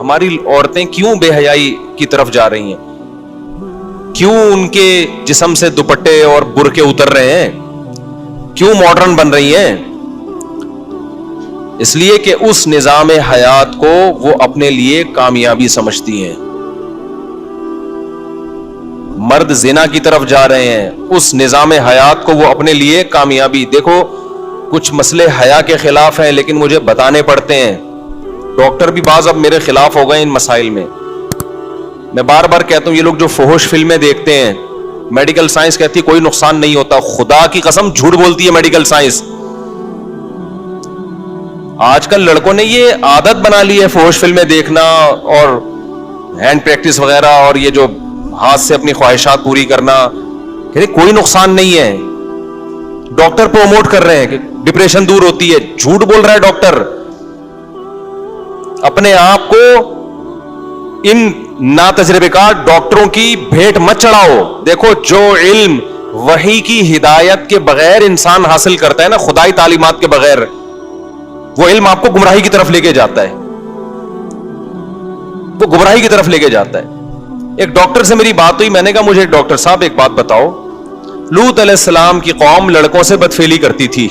ہماری عورتیں کیوں بے حیائی کی طرف جا رہی ہیں؟ کیوں ان کے جسم سے دوپٹے اور برقعے اتر رہے ہیں؟ کیوں ماڈرن بن رہی ہیں؟ اس لیے کہ اس نظام حیات کو وہ اپنے لیے کامیابی سمجھتی ہیں. مرد زنا کی طرف جا رہے ہیں، اس نظام حیات کو وہ اپنے لیے کامیابی. دیکھو کچھ مسئلے حیا کے خلاف ہیں لیکن مجھے بتانے پڑتے ہیں. ڈاکٹر بھی بعض اب میرے خلاف ہو گئے ان مسائل میں. میں بار بار کہتا ہوں یہ لوگ جو فحش فلمیں دیکھتے ہیں، میڈیکل سائنس کہتی ہے کوئی نقصان نہیں ہوتا. خدا کی قسم جھوٹ بولتی ہے میڈیکل سائنس. آج کل لڑکوں نے یہ عادت بنا لی ہے فحش فلمیں دیکھنا اور ہینڈ پریکٹس وغیرہ اور یہ جو ہاتھ سے اپنی خواہشات پوری کرنا. کوئی نقصان نہیں ہے. ڈاکٹر پروموٹ کر رہے ہیں کہ ڈپریشن دور ہوتی ہے. جھوٹ بول رہا ہے ڈاکٹر. اپنے آپ کو ان ناتجربے کار ڈاکٹروں کی بھیٹ مت چڑھاؤ. دیکھو جو علم وحی کی ہدایت کے بغیر انسان حاصل کرتا ہے نا، خدائی تعلیمات کے بغیر، وہ علم آپ کو گمراہی کی طرف لے کے جاتا ہے. وہ گمراہی کی طرف لے کے جاتا ہے. ایک ڈاکٹر سے میری بات ہوئی. میں نے کہا مجھے ڈاکٹر صاحب ایک بات بتاؤ، لوط علیہ السلام کی قوم لڑکوں سے بدفعلی کرتی تھی.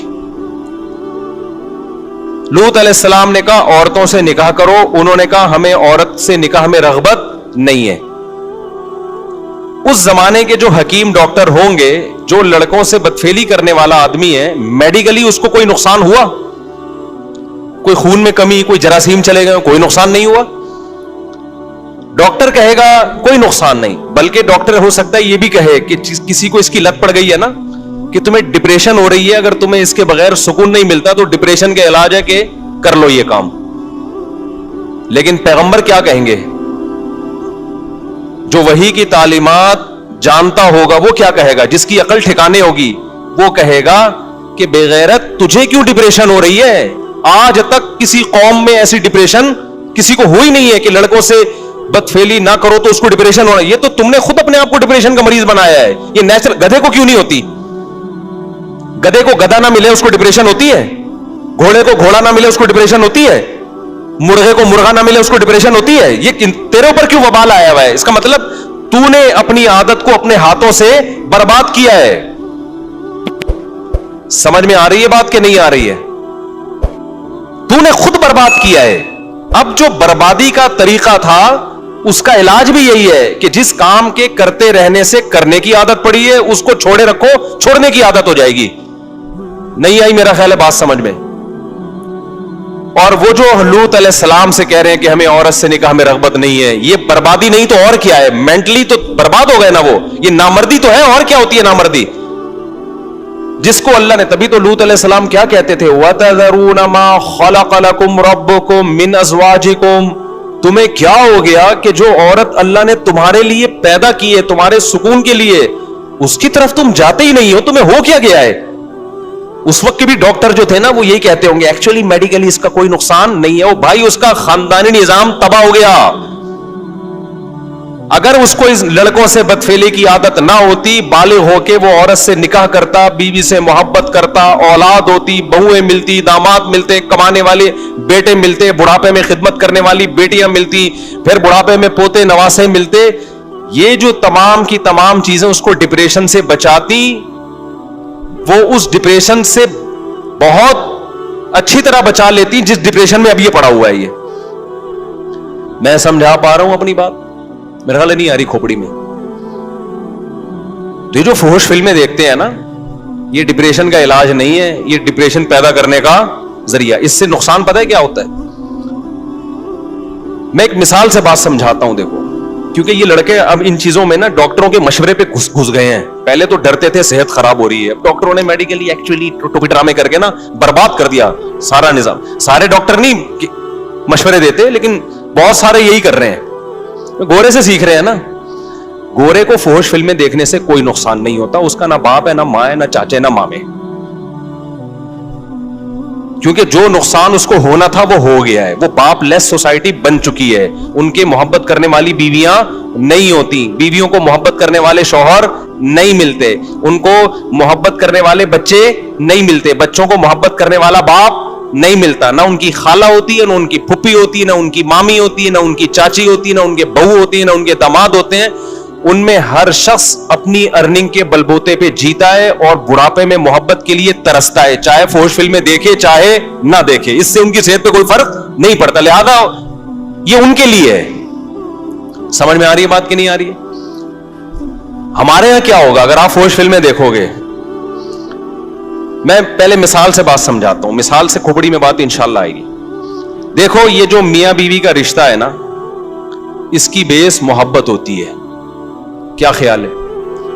لوط علیہ السلام نے کہا عورتوں سے نکاح کرو. انہوں نے کہا ہمیں عورت سے نکاح میں رغبت نہیں ہے. اس زمانے کے جو حکیم ڈاکٹر ہوں گے، جو لڑکوں سے بدفعلی کرنے والا آدمی ہے، میڈیکلی اس کو کوئی نقصان ہوا؟ کوئی خون میں کمی، کوئی جراثیم چلے گئے، کوئی نقصان نہیں ہوا. ڈاکٹر کہے گا کوئی نقصان نہیں، بلکہ ڈاکٹر ہو سکتا ہے یہ بھی کہے کہ کسی کو اس کی لت پڑ گئی ہے نا کہ تمہیں ڈپریشن ہو رہی ہے، اگر تمہیں اس کے بغیر سکون نہیں ملتا تو ڈپریشن کا علاج ہے کہ کر لو یہ کام. لیکن پیغمبر کیا کہیں گے؟ جو وحی کی تعلیمات جانتا ہوگا وہ کیا کہے گا؟ جس کی عقل ٹھکانے ہوگی وہ کہے گا کہ بے غیرت تجھے کیوں ڈپریشن ہو رہی ہے؟ آج تک کسی قوم میں ایسی ڈپریشن کسی کو ہوئی نہیں ہے کہ لڑکوں سے بدفعلی نہ کرو تو اس کو ڈپریشن ہو رہا ہے. یہ تو تم نے خود اپنے آپ کو ڈپریشن کا مریض بنایا ہے. یہ نیچرل. گدھے کو کیوں نہیں ہوتی؟ گدھے کو گدھا نہ ملے اس کو ڈپریشن ہوتی ہے؟ گھوڑے کو گھوڑا نہ ملے اس کو ڈپریشن ہوتی ہے؟ مرغے کو مرغا نہ ملے اس کو ڈپریشن ہوتی ہے؟ یہ تیرے اوپر کیوں وبال آیا ہوا ہے؟ اس کا مطلب تو نے اپنی عادت کو اپنے ہاتھوں سے برباد کیا ہے. سمجھ میں آ رہی ہے بات کہ نہیں آ رہی ہے؟ تو نے خود برباد کیا ہے. اب جو بربادی کا طریقہ تھا اس کا علاج بھی یہی ہے کہ جس کام کے کرتے رہنے سے کرنے کی عادت پڑی ہے اس کو چھوڑے رکھو، چھوڑنے کی عادت ہو جائے گی. نہیں آئی میرا خیال ہے بات سمجھ میں؟ اور وہ جو لوط علیہ السلام سے کہہ رہے ہیں کہ ہمیں عورت سے نکاح میں رغبت نہیں ہے، یہ بربادی نہیں تو اور کیا ہے؟ مینٹلی تو برباد ہو گئے نا وہ. یہ نامردی تو ہے، اور کیا ہوتی ہے نامردی؟ جس کو اللہ نے، تبھی تو لوط علیہ السلام کیا کہتے تھے؟ وَتَذَرُونَ مَا خَلَقَ لَكُمْ رَبُّكُمْ مِنْ أَزْوَاجِكُمْ. تمہیں کیا ہو گیا کہ جو عورت اللہ نے تمہارے لیے پیدا کی ہے تمہارے سکون کے لیے، اس کی طرف تم جاتے ہی نہیں ہو؟ تمہیں ہو کیا گیا ہے؟ اس وقت کے بھی ڈاکٹر جو تھے نا وہ یہی کہتے ہوں گے ایکچولی میڈیکلی اس کا کوئی نقصان نہیں ہے. وہ بھائی اس کا خاندانی نظام تباہ ہو گیا. اگر اس کو اس لڑکوں سے بدفعلی کی عادت نہ ہوتی، بالغ ہو کے وہ عورت سے نکاح کرتا، بیوی سے محبت کرتا، اولاد ہوتی، بہویں ملتی، داماد ملتے، کمانے والے بیٹے ملتے، بڑھاپے میں خدمت کرنے والی بیٹیاں ملتی، پھر بڑھاپے میں پوتے نواسے ملتے، یہ جو تمام کی تمام چیزیں اس کو ڈپریشن سے بچاتی، وہ اس ڈپریشن سے بہت اچھی طرح بچا لیتی جس ڈپریشن میں اب یہ پڑا ہوا ہے. یہ میں سمجھا پا رہا ہوں اپنی بات؟ میرے خیال نہیں آ رہی کھوپڑی میں. یہ جو فحش فلمیں دیکھتے ہیں نا، یہ ڈپریشن کا علاج نہیں ہے، یہ ڈپریشن پیدا کرنے کا ذریعہ. اس سے نقصان پتہ ہے کیا ہوتا ہے؟ میں ایک مثال سے بات سمجھاتا ہوں. دیکھو، کیونکہ یہ لڑکے اب ان چیزوں میں نا ڈاکٹروں کے مشورے پہ گھس گئے ہیں. پہلے تو ڈرتے تھے صحت خراب ہو رہی ہے، اب ڈاکٹروں نے میڈیکلی ایکچولی ٹوپی ڈرامے کر کے نا برباد کر دیا سارا نظام. سارے ڈاکٹر نہیں مشورے دیتے لیکن بہت سارے یہی کر رہے ہیں. گورے سے سیکھ رہے ہیں نا. گورے کو فحش فلمیں دیکھنے سے کوئی نقصان نہیں ہوتا. اس کا نہ باپ ہے، نہ ماں ہے، نہ چاچے، نہ مامے. کیونکہ جو نقصان اس کو ہونا تھا وہ ہو گیا ہے. وہ باپ لیس سوسائٹی بن چکی ہے. ان کے محبت کرنے والی بیویاں نہیں ہوتی، بیویوں کو محبت کرنے والے شوہر نہیں ملتے، ان کو محبت کرنے والے بچے نہیں ملتے، بچوں کو محبت کرنے والا باپ نہیں ملتا. نہ ان کی خالہ ہوتی ہے, نہ ان کی پھپھی ہوتی ہے, نہ ان کی مامی ہوتی ہے, نہ ان کی چاچی ہوتی ہے, نہ ان کے بہو ہوتی ہے, نہ ان کے داماد ہوتے ہیں. ان میں ہر شخص اپنی ارننگ کے بلبوتے پہ جیتا ہے اور بڑھاپے میں محبت کے لیے ترستا ہے, چاہے فوش فلمیں دیکھے چاہے نہ دیکھے. اس سے ان کی صحت پہ کوئی فرق نہیں پڑتا. لہذا یہ ان کے لیے ہے. سمجھ میں آ رہی ہے بات کہ نہیں آ رہی ہے؟ ہمارے یہاں کیا ہوگا اگر آپ فوش فلمیں دیکھو گے؟ میں پہلے مثال سے بات سمجھاتا ہوں, مثال سے کھوپڑی میں بات انشاءاللہ آئے گی. دیکھو یہ جو میاں بیوی کا رشتہ ہے نا, اس کی بیس محبت ہوتی ہے. کیا خیال ہے؟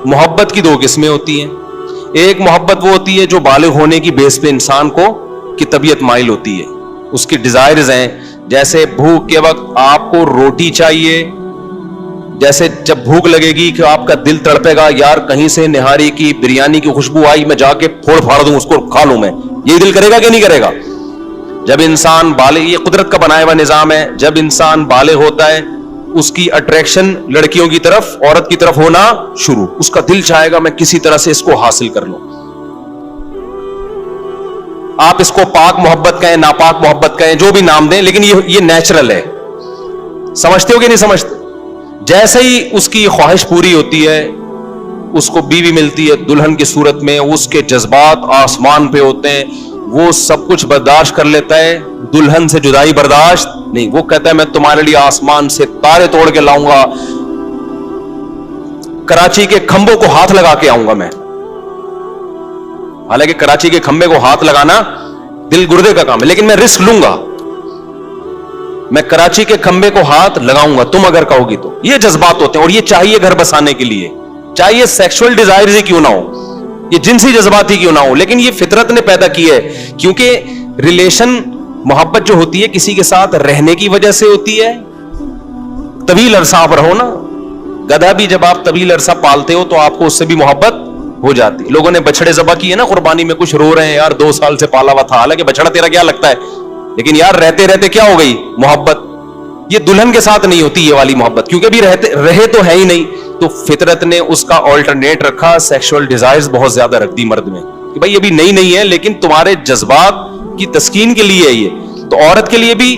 محبت کی 2 قسمیں ہوتی ہیں. ایک محبت وہ ہوتی ہے جو بالغ ہونے کی بیس پہ انسان کو کی طبیعت مائل ہوتی ہے, اس کی ڈیزائرز ہیں. جیسے بھوک کے وقت آپ کو روٹی چاہیے, جیسے جب بھوک لگے گی کہ آپ کا دل تڑپے گا, یار کہیں سے نہاری کی بریانی کی خوشبو آئی, میں جا کے پھوڑ پھاڑ دوں اس کو, کھا لوں میں. یہ دل کرے گا کہ نہیں کرے گا؟ جب انسان بالغ, یہ قدرت کا بنایا ہوا نظام ہے, جب انسان بالغ ہوتا ہے اس کی اٹریکشن لڑکیوں کی طرف, عورت کی طرف ہونا شروع, اس کا دل چاہے گا میں کسی طرح سے اس کو حاصل کر لوں. آپ اس کو پاک محبت کہیں, ناپاک محبت کہیں, جو بھی نام دیں, لیکن یہ نیچرل ہے. سمجھتے ہو کہ نہیں سمجھتے؟ جیسے ہی اس کی خواہش پوری ہوتی ہے, اس کو بیوی ملتی ہے دلہن کی صورت میں, اس کے جذبات آسمان پہ ہوتے ہیں, وہ سب کچھ برداشت کر لیتا ہے, دلہن سے جدائی برداشت نہیں. وہ کہتا ہے میں تمہارے لیے آسمان سے تارے توڑ کے لاؤں گا, کراچی کے کھمبوں کو ہاتھ لگا کے آؤں گا میں. حالانکہ کراچی کے کھمبے کو ہاتھ لگانا دل گردے کا کام ہے, لیکن میں رسک لوں گا, میں کراچی کے کھمبے کو ہاتھ لگاؤں گا تم اگر کہو گی تو. یہ جذبات ہوتے ہیں, اور یہ چاہیے گھر بسانے کے لیے, چاہیے سیکشول ڈیزائرز ہی کیوں نہ ہو, یہ جنسی جذبات ہی کیوں نہ ہو, لیکن یہ فطرت نے پیدا کی ہے. کیونکہ ریلیشن, محبت جو ہوتی ہے کسی کے ساتھ رہنے کی وجہ سے ہوتی ہے. طویل عرصہ آپ رہو نا, گدھا بھی جب آپ طویل عرصہ پالتے ہو تو آپ کو اس سے بھی محبت ہو جاتی. لوگوں نے بچڑے ذبح کیے نا قربانی میں, کچھ رو رہے ہیں یار 2 سال سے پالا ہوا تھا, حالانکہ بچڑا تیرا کیا لگتا ہے, لیکن یار رہتے رہتے کیا ہو گئی محبت. یہ دلہن کے ساتھ نہیں ہوتی یہ والی محبت, کیونکہ بھی رہے تو ہے ہی نہیں. تو فطرت نے اس کا آلٹرنیٹ رکھا, سیکشول ڈیزائرز بہت زیادہ رکھ دی مرد میں, کہ بھائی یہ بھی نہیں ہے, لیکن تمہارے جذبات کی تسکین کے لیے ہے یہ. تو عورت کے لیے بھی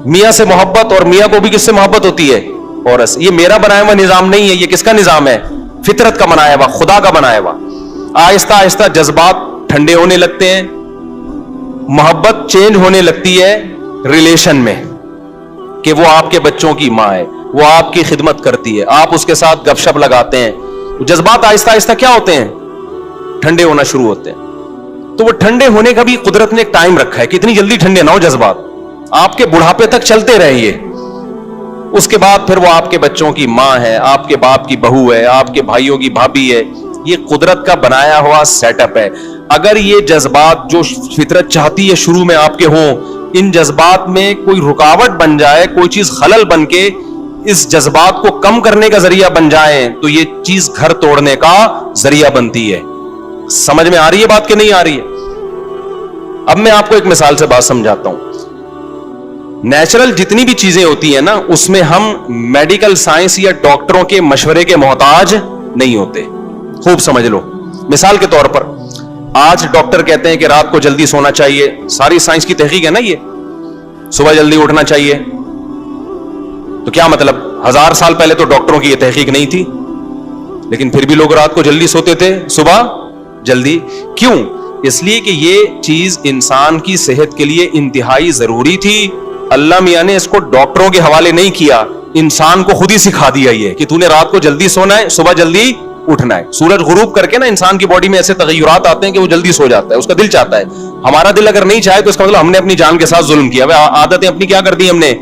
میاں سے محبت, اور میاں کو بھی کس سے محبت ہوتی ہے؟ عورت سے. یہ میرا بنایا ہوا نظام نہیں ہے, یہ کس کا نظام ہے؟ فطرت کا بنایا ہوا, خدا کا بنایا ہوا. آہستہ آہستہ جذبات ٹھنڈے ہونے لگتے ہیں, محبت چینج ہونے لگتی ہے ریلیشن میں, کہ وہ آپ کے بچوں کی ماں ہے, وہ آپ کی خدمت کرتی ہے, آپ اس کے ساتھ گپ شپ لگاتے ہیں. جذبات آہستہ آہستہ کیا ہوتے ہیں؟ ٹھنڈے ہونا شروع ہوتے ہیں. تو وہ ٹھنڈے ہونے کا بھی قدرت نے ایک ٹائم رکھا ہے کہ اتنی جلدی ٹھنڈے نہ ہو جذبات, آپ کے بڑھاپے تک چلتے رہیں یہ. اس کے بعد پھر وہ آپ کے بچوں کی ماں ہے, آپ کے باپ کی بہو ہے, آپ کے بھائیوں کی بھابھی ہے. یہ قدرت کا بنایا ہوا سیٹ اپ ہے. اگر یہ جذبات جو فطرت چاہتی ہے شروع میں آپ کے ہوں, ان جذبات میں کوئی رکاوٹ بن جائے, کوئی چیز خلل بن کے اس جذبات کو کم کرنے کا ذریعہ بن جائے, تو یہ چیز گھر توڑنے کا ذریعہ بنتی ہے. سمجھ میں آ رہی ہے بات کہ نہیں آ رہی ہے؟ اب میں آپ کو ایک مثال سے بات سمجھاتا ہوں. نیچرل جتنی بھی چیزیں ہوتی ہیں نا, اس میں ہم میڈیکل سائنس یا ڈاکٹروں کے مشورے کے محتاج نہیں ہوتے. خوب سمجھ لو. مثال کے طور پر آج ڈاکٹر کہتے ہیں کہ رات کو جلدی سونا چاہیے, ساری سائنس کی تحقیق ہے نا یہ, صبح جلدی اٹھنا چاہیے. تو کیا مطلب, 1000 سال پہلے تو ڈاکٹروں کی یہ تحقیق نہیں تھی, لیکن پھر بھی لوگ رات کو جلدی سوتے تھے, صبح جلدی. کیوں؟ اس لیے کہ یہ چیز انسان کی صحت کے لیے انتہائی ضروری تھی. اللہ میاں نے اس کو ڈاکٹروں کے حوالے نہیں کیا, انسان کو خود ہی سکھا دیا یہ کہ تو نے رات کو جلدی سونا ہے, صبح جلدی اٹھنا ہے. سورج غروب کر کے نا انسان کی باڈی میں ایسے تغیرات آتے ہیں کہ وہ جلدی سو جاتا ہے, اس کا دل چاہتا ہے. ہمارا دل اگر نہیں چاہے تو اس کا مطلب ہم نے اپنی جان کے ساتھ ظلم کیا. عادتیں اپنی کیا کر دی ہم نے,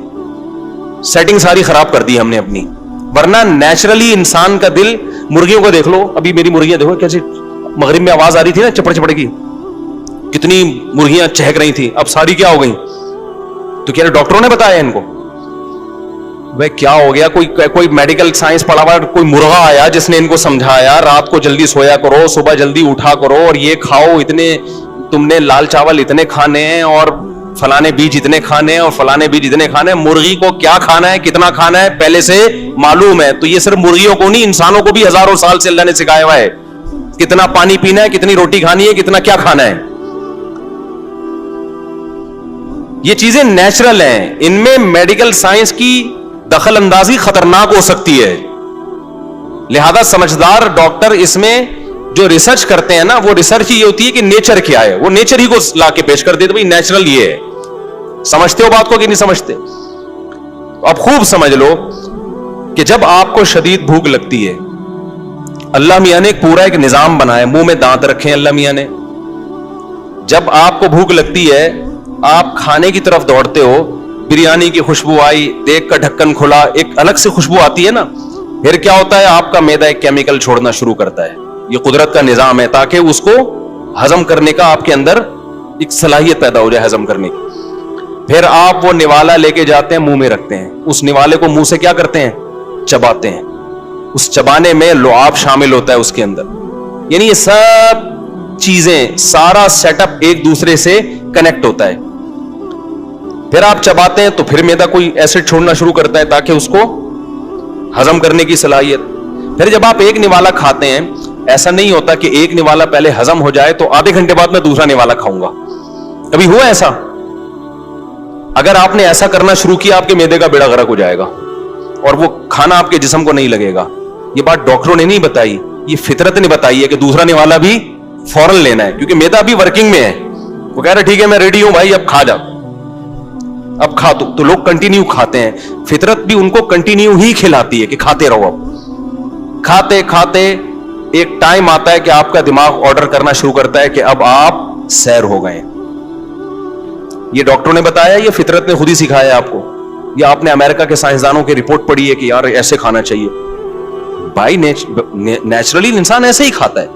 سیٹنگ ساری خراب کر دی ہم نے اپنی. ورنہ نیچرلی انسان کا دل, مرغیوں کو دیکھ لو, ابھی میری مرغیاں دیکھو کیسے مغرب میں آواز آ رہی تھی نا چپڑ چپڑ کی, کتنی مرغیاں چہک رہی تھی, اب ساری کیا ہو گئی؟ تو کیا ڈاکٹروں نے بتایا ان کو؟ بھائی کیا ہو گیا, کوئی میڈیکل سائنس پڑھا ہوا کوئی مرغا آیا جس نے ان کو سمجھایا رات کو جلدی سویا کرو, صبح جلدی اٹھا کرو, اور یہ کھاؤ, اتنے تم نے لال چاول اتنے کھانے ہیں, اور فلانے بیج اتنے کھانے ہیں, اور فلانے بیج اتنے کھانے ہیں. مرغی کو کیا کھانا ہے, کتنا کھانا ہے, پہلے سے معلوم ہے. تو یہ صرف مرغیوں کو نہیں, انسانوں کو بھی ہزاروں سال سے اللہ نے سکھایا ہوا ہے کتنا پانی پینا ہے, کتنی روٹی کھانی ہے, کتنا کیا کھانا ہے. یہ چیزیں نیچرل ہیں, ان میں میڈیکل سائنس کی دخل اندازی خطرناک ہو سکتی ہے. لہذا سمجھدار ڈاکٹر اس میں جو ریسرچ کرتے ہیں نا, وہ ریسرچ یہ ہوتی ہے کہ نیچر کیا ہے, وہ نیچر ہی کو لا کے پیش کر دیتے, بھائی نیچرل یہ ہے. سمجھتے ہو بات کو کہ نہیں سمجھتے؟ اب خوب سمجھ لو کہ جب آپ کو شدید بھوک لگتی ہے, اللہ میاں نے پورا ایک نظام بنایا, منہ میں دانت رکھے اللہ میاں نے. جب آپ کو بھوک لگتی ہے, آپ کھانے کی طرف دوڑتے ہو, بریانی کی خوشبو آئی, دیکھ کا ڈھکن کھلا, ایک الگ سے خوشبو آتی ہے نا, پھر کیا ہوتا ہے, آپ کا معدہ ایک کیمیکل چھوڑنا شروع کرتا ہے. یہ قدرت کا نظام ہے تاکہ اس کو ہضم کرنے کا آپ کے اندر ایک صلاحیت پیدا ہو جائے ہضم کرنے کی. پھر آپ وہ نوالا لے کے جاتے ہیں, منہ میں رکھتے ہیں, اس نوالے کو منہ سے کیا کرتے ہیں, چباتے ہیں. اس چبانے میں لعاب شامل ہوتا ہے اس کے اندر, یعنی یہ سب چیزیں, سارا سیٹ اپ ایک دوسرے سے کنیکٹ ہوتا ہے. پھر آپ چباتے ہیں تو پھر معدہ کوئی ایسڈ چھوڑنا شروع کرتا ہے تاکہ اس کو ہضم کرنے کی صلاحیت. پھر جب آپ ایک نوالا کھاتے ہیں, ایسا نہیں ہوتا کہ ایک نوالا پہلے ہضم ہو جائے تو آدھے گھنٹے بعد میں دوسرا نوالا کھاؤں گا. کبھی ہوا ایسا؟ اگر آپ نے ایسا کرنا شروع کیا, آپ کے معدے کا بیڑا غرق ہو جائے گا اور وہ کھانا آپ کے جسم کو نہیں لگے گا. یہ بات ڈاکٹروں نے نہیں بتائی, یہ فطرت نے بتائی ہے کہ دوسرا نوالا بھی فوراً لینا ہے, کیونکہ معدہ بھی ورکنگ میں ہے. وہ کہہ رہا ٹھیک ہے میں ریڈی ہوں بھائی, اب کھا جا, اب کھا. تو لوگ کنٹینیو کھاتے ہیں. فطرت بھی ان کو کنٹینیو ہی کھلاتی ہے کہ کھاتے رہو. اب کھاتے کھاتے ایک ٹائم آتا ہے کہ آپ کا دماغ آرڈر کرنا شروع کرتا ہے کہ اب آپ سیر ہو گئے. یہ ڈاکٹروں نے بتایا, یہ فطرت نے خود ہی سکھایا آپ کو, یا آپ نے امریکہ کے سائنسدانوں کی رپورٹ پڑھی ہے کہ یار ایسے کھانا چاہیے. بھائی نیچرلی انسان ایسے ہی کھاتا ہے.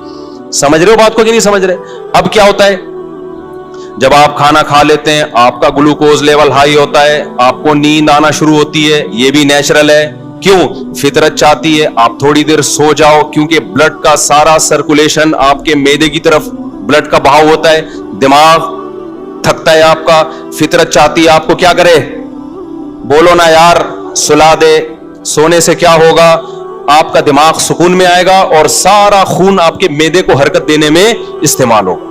سمجھ رہے ہو بات کو کہ نہیں سمجھ رہے؟ اب کیا ہوتا ہے, جب آپ کھانا کھا لیتے ہیں, آپ کا گلوکوز لیول ہائی ہوتا ہے, آپ کو نیند آنا شروع ہوتی ہے. یہ بھی نیچرل ہے. کیوں؟ فطرت چاہتی ہے آپ تھوڑی دیر سو جاؤ, کیونکہ بلڈ کا سارا سرکولیشن آپ کے معدے کی طرف بلڈ کا بہاؤ ہوتا ہے, دماغ تھکتا ہے آپ کا. فطرت چاہتی ہے آپ کو کیا کرے, بولو نا یار, سلا دے. سونے سے کیا ہوگا, آپ کا دماغ سکون میں آئے گا اور سارا خون آپ کے معدے کو حرکت دینے میں استعمال ہوگا.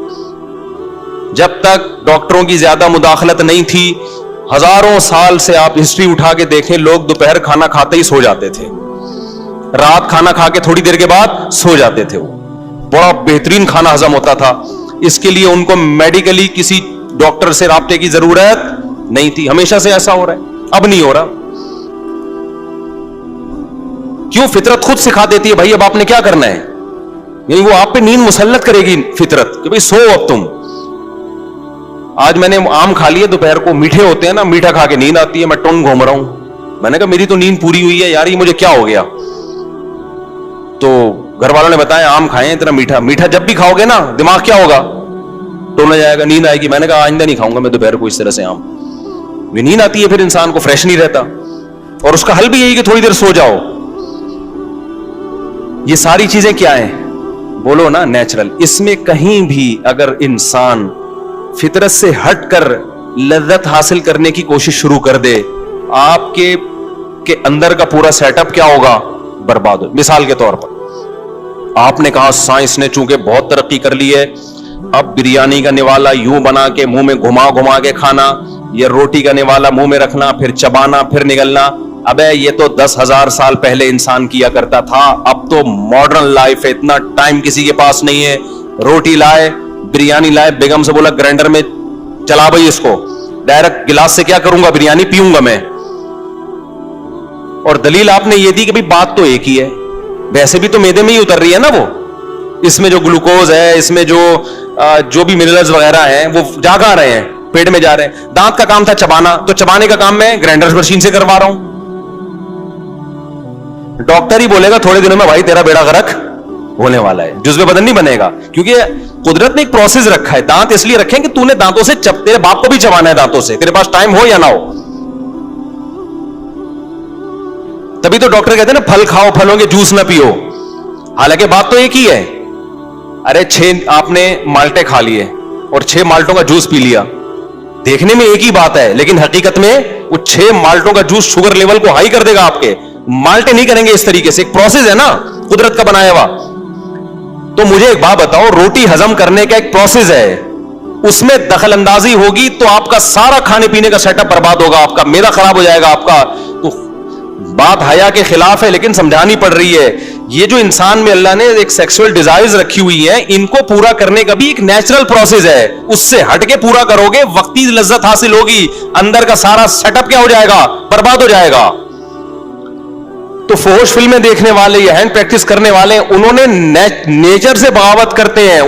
جب تک ڈاکٹروں کی زیادہ مداخلت نہیں تھی, ہزاروں سال سے آپ ہسٹری اٹھا کے دیکھیں, لوگ دوپہر کھانا کھاتے ہی سو جاتے تھے, رات کھانا کھا کے تھوڑی دیر کے بعد سو جاتے تھے. وہ بڑا بہترین کھانا ہضم ہوتا تھا. اس کے لیے ان کو میڈیکلی کسی ڈاکٹر سے رابطے کی ضرورت نہیں تھی. ہمیشہ سے ایسا ہو رہا ہے, اب نہیں ہو رہا. کیوں؟ فطرت خود سکھا دیتی ہے بھائی اب آپ نے کیا کرنا ہے. یعنی وہ آپ پہ نیند مسلط کرے گی فطرت کہ بھائی سو اب تم. آج میں نے آم کھا لیے دوپہر کو, میٹھے ہوتے ہیں نا, میٹھا کھا کے نیند آتی ہے, میں ٹونگ گھوم رہا ہوں. میں نے کہا میری تو نیند پوری ہوئی ہے یار, یہ مجھے کیا ہو گیا. تو گھر والوں نے بتایا آم کھائیں اتنا میٹھا. میٹھا جب بھی کھاؤ گے نا دماغ کیا ہوگا, ٹونا جائے گا, نیند آئے گی. میں نے کہا آئندہ نہیں کھاؤں گا میں دوپہر کو اس طرح سے آم. یہ نیند آتی ہے پھر انسان کو فریش نہیں رہتا, اور اس کا حل بھی یہی کہ تھوڑی دیر سو جاؤ. یہ ساری چیزیں کیا ہیں, بولو نا نیچرل. اس میں کہیں بھی اگر انسان فطرت سے ہٹ کر لذت حاصل کرنے کی کوشش شروع کر دے, آپ کے اندر کا پورا سیٹ اپ کیا ہوگا, برباد ہو. مثال کے طور پر آپ نے کہا سائنس نے چونکہ بہت ترقی کر لی ہے, اب بریانی کا نوالا یوں بنا کے منہ میں گھما گھما کے کھانا, یہ روٹی کا نوالا منہ میں رکھنا, پھر چبانا, پھر نگلنا. ابے یہ تو 10,000 سال پہلے انسان کیا کرتا تھا. اب تو ماڈرن لائف ہے, اتنا ٹائم کسی کے پاس نہیں ہے. روٹی لائے, بریانی لائے, بیگم سے بولا گرائنڈر میں چلا بھائی اس کو, ڈائریکٹ گلاس سے کیا کروں گا, بریانی پیوں گا میں. اور دلیل آپ نے یہ دی کہ بھائی بات تو ایک ہی ہے, ویسے بھی تو معدے میں ہی اتر رہی ہے نا وہ. اس میں جو گلوکوز ہے, اس میں جو بھی منرلز وغیرہ ہیں وہ جا کہاں رہے ہیں, پیٹ میں جا رہے ہیں. دانت کا کام تھا چبانا, تو چبانے کا کام میں گرائنڈر مشین سے کروا رہا ہوں. ڈاکٹر ہی بولے گا تھوڑے دنوں میں بھائی تیرا بیڑا غرق ہونے والا ہے, جزو بدن نہیں بنے گا. کیونکہ قدرت نے ایک پروسیس رکھا ہے. دانت اس لیے رکھے کہ تو نے دانتوں سے تیرے باپ کو بھی چبانا ہے دانتوں سے, تیرے پاس ٹائم ہو یا نہ ہو. تبھی تو ڈاکٹر کہتے ہیں نا پھل کھاؤ, پھلوں کے جوس نہ پیو. حالانکہ بات تو ایک ہی ہے. ارے 6 آپ نے مالٹے کھا لیے اور 6 مالٹوں کا جوس پی لیا, دیکھنے میں ایک ہی بات ہے, لیکن حقیقت میں وہ 6 مالٹوں کا جوس شوگر لیول کو ہائی کر دے گا آپ کے. مالٹے نہیں کریں گے اس طریقے سے, ایک پروسیس ہے نا قدرت کا بنایا ہوا. تو مجھے ایک بات بتاؤ, روٹی ہضم کرنے کا ایک پروسیس ہے, اس میں دخل اندازی ہوگی تو آپ کا سارا کھانے پینے کا سیٹ اپ برباد ہوگا, آپ کا معدہ خراب ہو جائے گا آپ کا. تو بات حیا کے خلاف ہے لیکن سمجھانی پڑ رہی ہے. یہ جو انسان میں اللہ نے ایک سیکسول ڈیزائرز رکھی ہوئی ہیں, ان کو پورا کرنے کا بھی ایک نیچرل پروسیس ہے. اس سے ہٹ کے پورا کرو گے, وقتی لذت حاصل ہوگی, اندر کا سارا سیٹ اپ کیا ہو جائے گا, برباد ہو جائے گا. تو فحش فلمیں دیکھنے والے یا ہینڈ پریکٹس کرنے والے, انہوں نے نیچر سے بغاوت کرتے ہیں.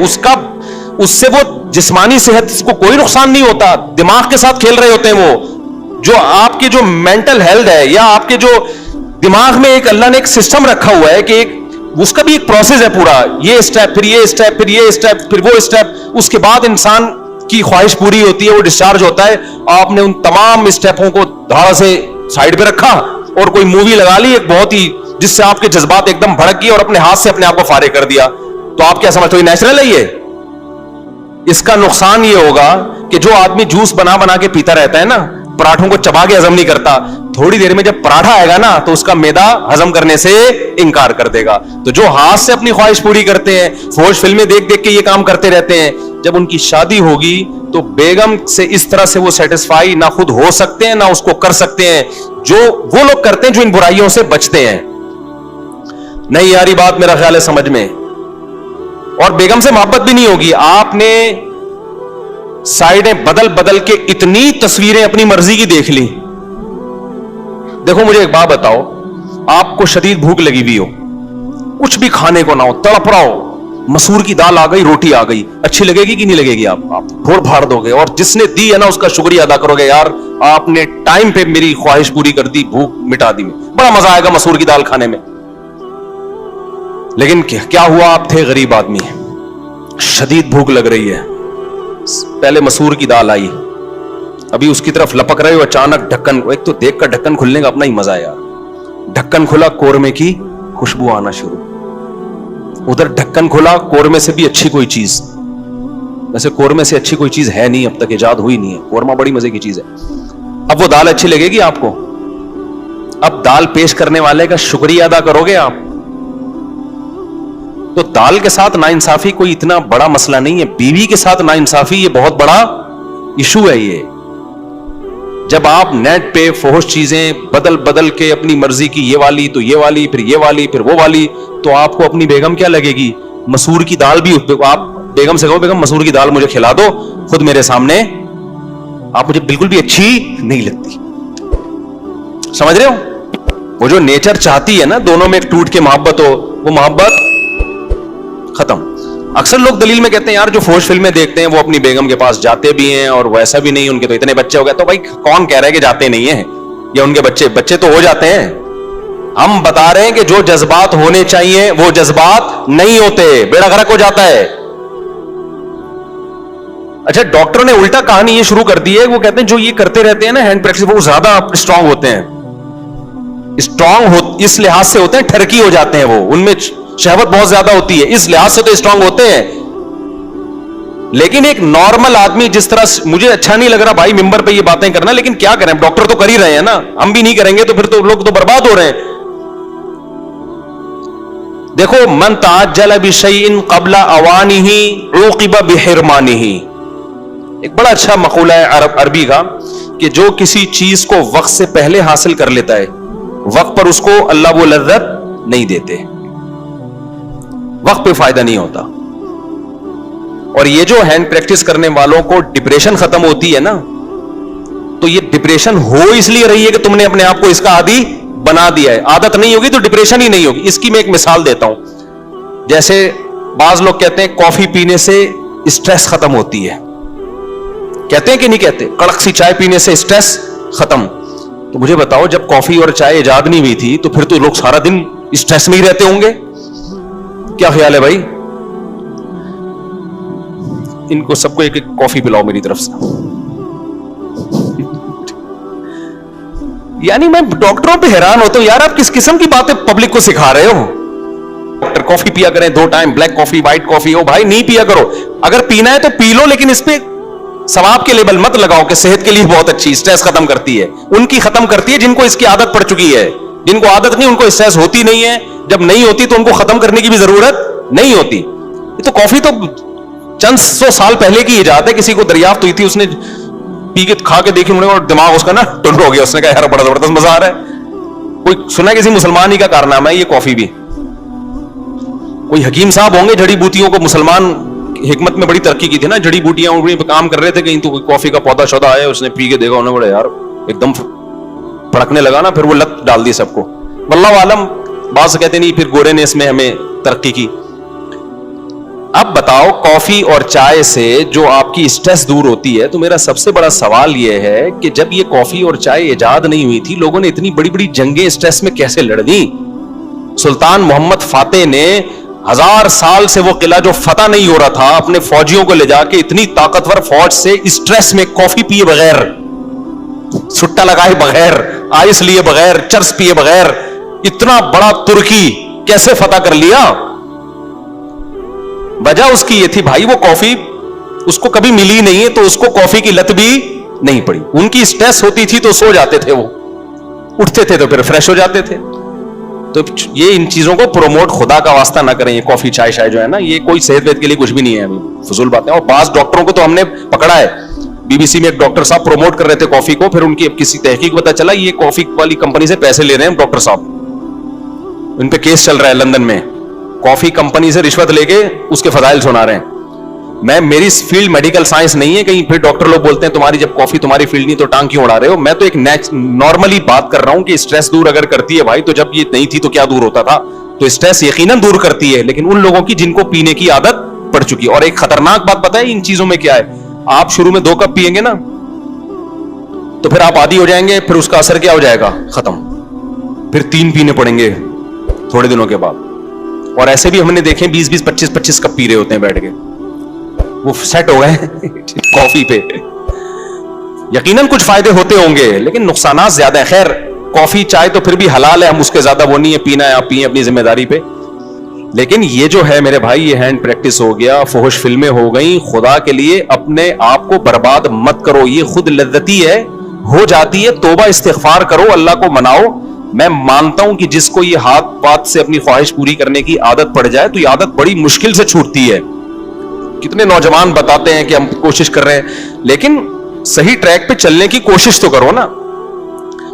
اس سے وہ جسمانی صحت کو کوئی نقصان نہیں ہوتا, دماغ کے ساتھ کھیل رہے ہوتے ہیں. وہ جو آپ کے جو مینٹل ہیلتھ ہے, یا آپ کے جو دماغ میں ایک اللہ نے ایک سسٹم رکھا ہوا ہے کہ ایک اس کا بھی ایک پروسیس ہے پورا, یہ اسٹیپ, پھر یہ اسٹیپ, پھر یہ اسٹیپ, پھر وہ اسٹیپ, اس کے بعد انسان کی خواہش پوری ہوتی ہے, وہ ڈسچارج ہوتا ہے. آپ نے ان تمام اسٹیپوں کو دھڑا سے سائڈ پہ رکھا اور کوئی مووی لگا لی ایک بہت ہی, جس سے آپ کے جذبات ایک دم بھڑک گئے اور اپنے ہاتھ سے اپنے آپ کو فارغ کر دیا. تو آپ کیا سمجھتے ہو یہ نیچرل ہے؟ یہ اس کا نقصان یہ ہوگا کہ جو آدمی جوس بنا بنا کے پیتا رہتا ہے نا, پراٹھوں کو چبا کے ہضم نہیں کرتا, تھوڑی دیر میں جب پراٹھا آئے گا نا تو اس کا معدہ ہضم کرنے سے انکار کر دے گا. تو جو ہاتھ سے اپنی خواہش پوری کرتے ہیں, فحش فلمیں دیکھ دیکھ کے یہ کام کرتے رہتے ہیں, جب ان کی شادی ہوگی تو بیگم سے اس طرح سے وہ سیٹسفائی نہ خود ہو سکتے ہیں نہ اس کو کر سکتے ہیں جو وہ لوگ کرتے ہیں جو ان برائیوں سے بچتے ہیں. نہیں یاری بات میرا خیال ہے سمجھ میں. اور بیگم سے محبت بھی نہیں ہوگی. آپ نے سائیڈیں بدل بدل کے اتنی تصویریں اپنی مرضی کی دیکھ لی. دیکھو مجھے ایک بات بتاؤ, آپ کو شدید بھوک لگی ہوئی ہو, کچھ بھی کھانے کو نہ ہو, تڑپ رہا ہو, مسور کی دال آ گئی, روٹی آ گئی, اچھی لگے گی کہ نہیں لگے گی؟ آپ پھوڑ پھاڑ دو گے, اور جس نے دی ہے نا اس کا شکریہ ادا کرو گے, یار آپ نے ٹائم پہ میری خواہش پوری کر دی, بھوک مٹا دی, بڑا مزہ آئے گا مسور کی دال کھانے میں. لیکن کیا ہوا, آپ تھے غریب آدمی, شدید بھوک لگ رہی ہے, پہلے مسور کی دال آئی, ابھی اس کی طرف لپک رہے ہو, اچانک ڈھکن, ایک تو دیکھ کر ڈھکن کھلنے کا اپنا ہی مزہ ہے یار, ڈھکن کھلا, قورمے کی خوشبو آنا شروع, ادھر ڈھکن کھلا, قورمے سے بھی اچھی کوئی چیز, ویسے قورمے سے اچھی کوئی چیز ہے نہیں, اب تک ایجاد ہوئی نہیں ہے, قورمہ بڑی مزے کی چیز ہے. اب وہ دال اچھی لگے گی آپ کو؟ اب دال پیش کرنے والے کا شکریہ ادا کرو گے آپ؟ تو دال کے ساتھ ناانصافی کوئی اتنا بڑا مسئلہ نہیں ہے, بیوی کے ساتھ ناانصافی یہ بہت بڑا ایشو ہے. یہ جب آپ نیٹ پہ فحش چیزیں بدل بدل کے اپنی مرضی کی, یہ والی تو یہ والی, پھر یہ والی, پھر وہ والی, تو آپ کو اپنی بیگم کیا لگے گی؟ مسور کی دال بھی, آپ بیگم سے کہو بیگم مسور کی دال مجھے کھلا دو, خود میرے سامنے آپ مجھے بالکل بھی اچھی نہیں لگتی. سمجھ رہے ہو؟ وہ جو نیچر چاہتی ہے نا دونوں میں ایک ٹوٹ کے محبت ہو, وہ محبت ختم. اکثر لوگ دلیل میں کہتے ہیں یار جو فحش فلمیں دیکھتے ہیں وہ اپنی بیگم کے پاس جاتے بھی ہیں, اور ویسا بھی نہیں, ان کے تو اتنے بچے ہو گئے. تو بھائی کون کہہ رہا ہے کہ جاتے نہیں ہیں, یا ان کے بچے تو ہو جاتے ہیں. ہم بتا رہے ہیں کہ جو جذبات ہونے چاہیے وہ جذبات نہیں ہوتے, بیڑا غرق ہو جاتا ہے. اچھا ڈاکٹر نے الٹا کہانی یہ شروع کر دی ہے, وہ کہتے ہیں جو یہ کرتے رہتے ہیں نا ہینڈ پریکٹس, وہ زیادہ اسٹرانگ ہوتے ہیں. اسٹرانگ اس لحاظ سے ہوتے ہیں, ٹھرکی ہو جاتے ہیں, وہ ان میں شہوت بہت زیادہ ہوتی ہے, اس لحاظ سے تو اسٹرانگ ہوتے ہیں. لیکن ایک نارمل آدمی جس طرح, مجھے اچھا نہیں لگ رہا بھائی ممبر پہ یہ باتیں کرنا, لیکن کیا کریں, ڈاکٹر تو کر ہی رہے ہیں نا, ہم بھی نہیں کریں گے تو پھر تو لوگ تو برباد ہو رہے ہیں. دیکھو من تعجل بشیء قبل اوانہ عوقب بحرمانہ, ایک بڑا اچھا مقولہ ہے عربی کا کہ جو کسی چیز کو وقت سے پہلے حاصل کر لیتا ہے, وقت پر اس کو اللہ وہ لذت نہیں دیتے, وقت پہ فائدہ نہیں ہوتا. اور یہ جو ہینڈ پریکٹس کرنے والوں کو ڈپریشن ختم ہوتی ہے نا, تو یہ ڈپریشن ہو اس لیے رہی ہے کہ تم نے اپنے آپ کو اس کا عادی بنا دیا ہے. عادت نہیں ہوگی تو ڈپریشن ہی نہیں ہوگی. اس کی میں ایک مثال دیتا ہوں. جیسے بعض لوگ کہتے ہیں کافی پینے سے اسٹریس ختم ہوتی ہے, کہتے ہیں کہ نہیں کہتے, کڑک سی چائے پینے سے اسٹریس ختم. تو مجھے بتاؤ جب کافی اور چائے ایجاد نہیں ہوئی تھی تو پھر تو لوگ سارا دن اسٹریس میں ہی رہتے ہوں گے. کیا خیال ہے بھائی؟ ان کو سب کو ایک ایک کافی پلاؤ میری طرف سے. یعنی میں ڈاکٹروں پہ حیران ہوتا ہوں, یار آپ کس قسم کی باتیں پبلک کو سکھا رہے ہو. ڈاکٹر کافی پیا کریں 2 ٹائم, بلیک کافی, وائٹ کافی, او بھائی نہیں پیا کرو, اگر پینا ہے تو پی لو, لیکن اس پہ ثواب کے لیبل مت لگاؤ کہ صحت کے لیے بہت اچھی, اسٹریس ختم کرتی ہے. ان کی ختم کرتی ہے جن کو اس کی عادت پڑ چکی ہے. جن کو عادت نہیں ان کو اسٹریس ہوتی نہیں ہے, جب نہیں ہوتی تو ان کو ختم کرنے کی بھی ضرورت نہیں ہوتی. یہ تو کافی تو چند سو سال پہلے کی ایجاد ہے. کسی کو دریافت ہوئی تھی, اس نے پی کے کھا کے دیکھی انہوں نے, اور دماغ اس کا نا ٹنڈ ہو گیا. اس نے کہا یار بڑا زبردست مزہ آ رہا ہے. کوئی سنا کسی مسلمان ہی کا کارنامہ ہے یہ کافی بھی. کوئی حکیم صاحب ہوں گے, جڑی بوٹیوں کو مسلمان حکمت میں بڑی ترقی کی تھی نا, جڑی بوٹیاں پہ کام کر رہے تھے, کہیں تو کوئی کافی کا پودا شودا آیا, اس نے پی کے دیکھا, انہوں نے بڑا یار ایک دم پھڑکنے لگا نا, پھر وہ لت ڈال دی سب کو. واللہ عالم, بعض کہتے نہیں پھر گورے نے اس میں ہمیں ترقی کی. اب بتاؤ, کافی اور چائے سے جو آپ کی اسٹریس دور ہوتی ہے, تو میرا سب سے بڑا سوال یہ ہے کہ جب یہ کافی اور چائے ایجاد نہیں ہوئی تھی, لوگوں نے اتنی بڑی بڑی جنگیں اسٹریس میں کیسے لڑ دی؟ سلطان محمد فاتح نے 1000 سال سے وہ قلعہ جو فتح نہیں ہو رہا تھا, اپنے فوجیوں کو لے جا کے اتنی طاقتور فوج سے اسٹریس میں کافی پیے بغیر, سٹا لگائے بغیر, آئس لیے بغیر, چرس پیے بغیر, اتنا بڑا ترکی کیسے فتح کر لیا؟ وجہ اس کی یہ تھی بھائی, وہ کافی اس کو کبھی ملی نہیں ہے, تو اس کو کافی کی لت بھی نہیں پڑی. ان کی اسٹریس ہوتی تھی تو سو جاتے تھے, وہ اٹھتے تھے تو پھر فریش ہو جاتے تھے. تو یہ ان چیزوں کو پروموٹ خدا کا واسطہ نہ کریں. یہ کافی چائے شائے جو ہے نا, یہ کوئی صحت وحت کے لیے کچھ بھی نہیں ہے, فضول باتیں. اور بعض ڈاکٹروں کو تو ہم نے پکڑا ہے, بی بی سی میں ایک ڈاکٹر صاحب پروموٹ کر رہے تھے کافی کو, پھر ان کی کسی تحقیق پتا چلا یہ کافی والی کمپنی سے پیسے لے رہے ہیں ڈاکٹر صاحب, ان پہ کیس چل رہا ہے لندن میں, کافی کمپنی سے رشوت لے کے اس کے فضائل سنا رہے ہیں. میری فیلڈ میڈیکل سائنس نہیں ہے, کہیں پھر ڈاکٹر لوگ بولتے ہیں تمہاری جب کافی تمہاری فیلڈ نہیں تو ٹانگ کیوں اڑا رہے ہو. میں تو ایک نارملی بات کر رہا ہوں کہ اسٹریس دور اگر کرتی ہے بھائی, تو جب یہ نہیں تھی تو کیا دور ہوتا تھا. تو اسٹریس یقیناً دور کرتی ہے, لیکن ان لوگوں کی جن کو پینے کی عادت پڑ چکی ہے. اور ایک خطرناک بات پتہ ہے ان چیزوں میں کیا ہے, آپ شروع میں 2 کپ پیئیں گے نا, تو پھر آپ عادی ہو جائیں گے, پھر اس کا اثر کیا ہو جائے گا, ختم. پھر 3 پینے پڑیں گے تھوڑے دنوں کے بعد. اور ایسے بھی ہم نے دیکھے 20-20, 25-25 کپ پی رہے ہوتے ہیں بیٹھ کے, وہ سیٹ ہو گئے کافی پہ. یقیناً کچھ فائدے ہوتے ہوں گے, لیکن نقصانات زیادہ ہیں. خیر, کافی چائے تو پھر بھی حلال ہے, ہم اس کے زیادہ وہ نہیں ہے, پینا ہے آپ پیئیں اپنی ذمہ داری پہ. لیکن یہ جو ہے میرے بھائی, یہ ہینڈ پریکٹس ہو گیا, فحش فلمیں ہو گئیں. خدا کے لیے اپنے آپ کو برباد مت کرو, یہ خود لذتی ہے, ہو جاتی ہے. توبہ استغفار کرو, اللہ کو مناؤ. میں مانتا ہوں کہ جس کو یہ ہاتھ پات سے اپنی خواہش پوری کرنے کی عادت پڑ جائے, تو یہ عادت بڑی مشکل سے چھوٹتی ہے. کتنے نوجوان بتاتے ہیں کہ ہم کوشش کر رہے ہیں, لیکن صحیح ٹریک پہ چلنے کی کوشش تو کرو نا,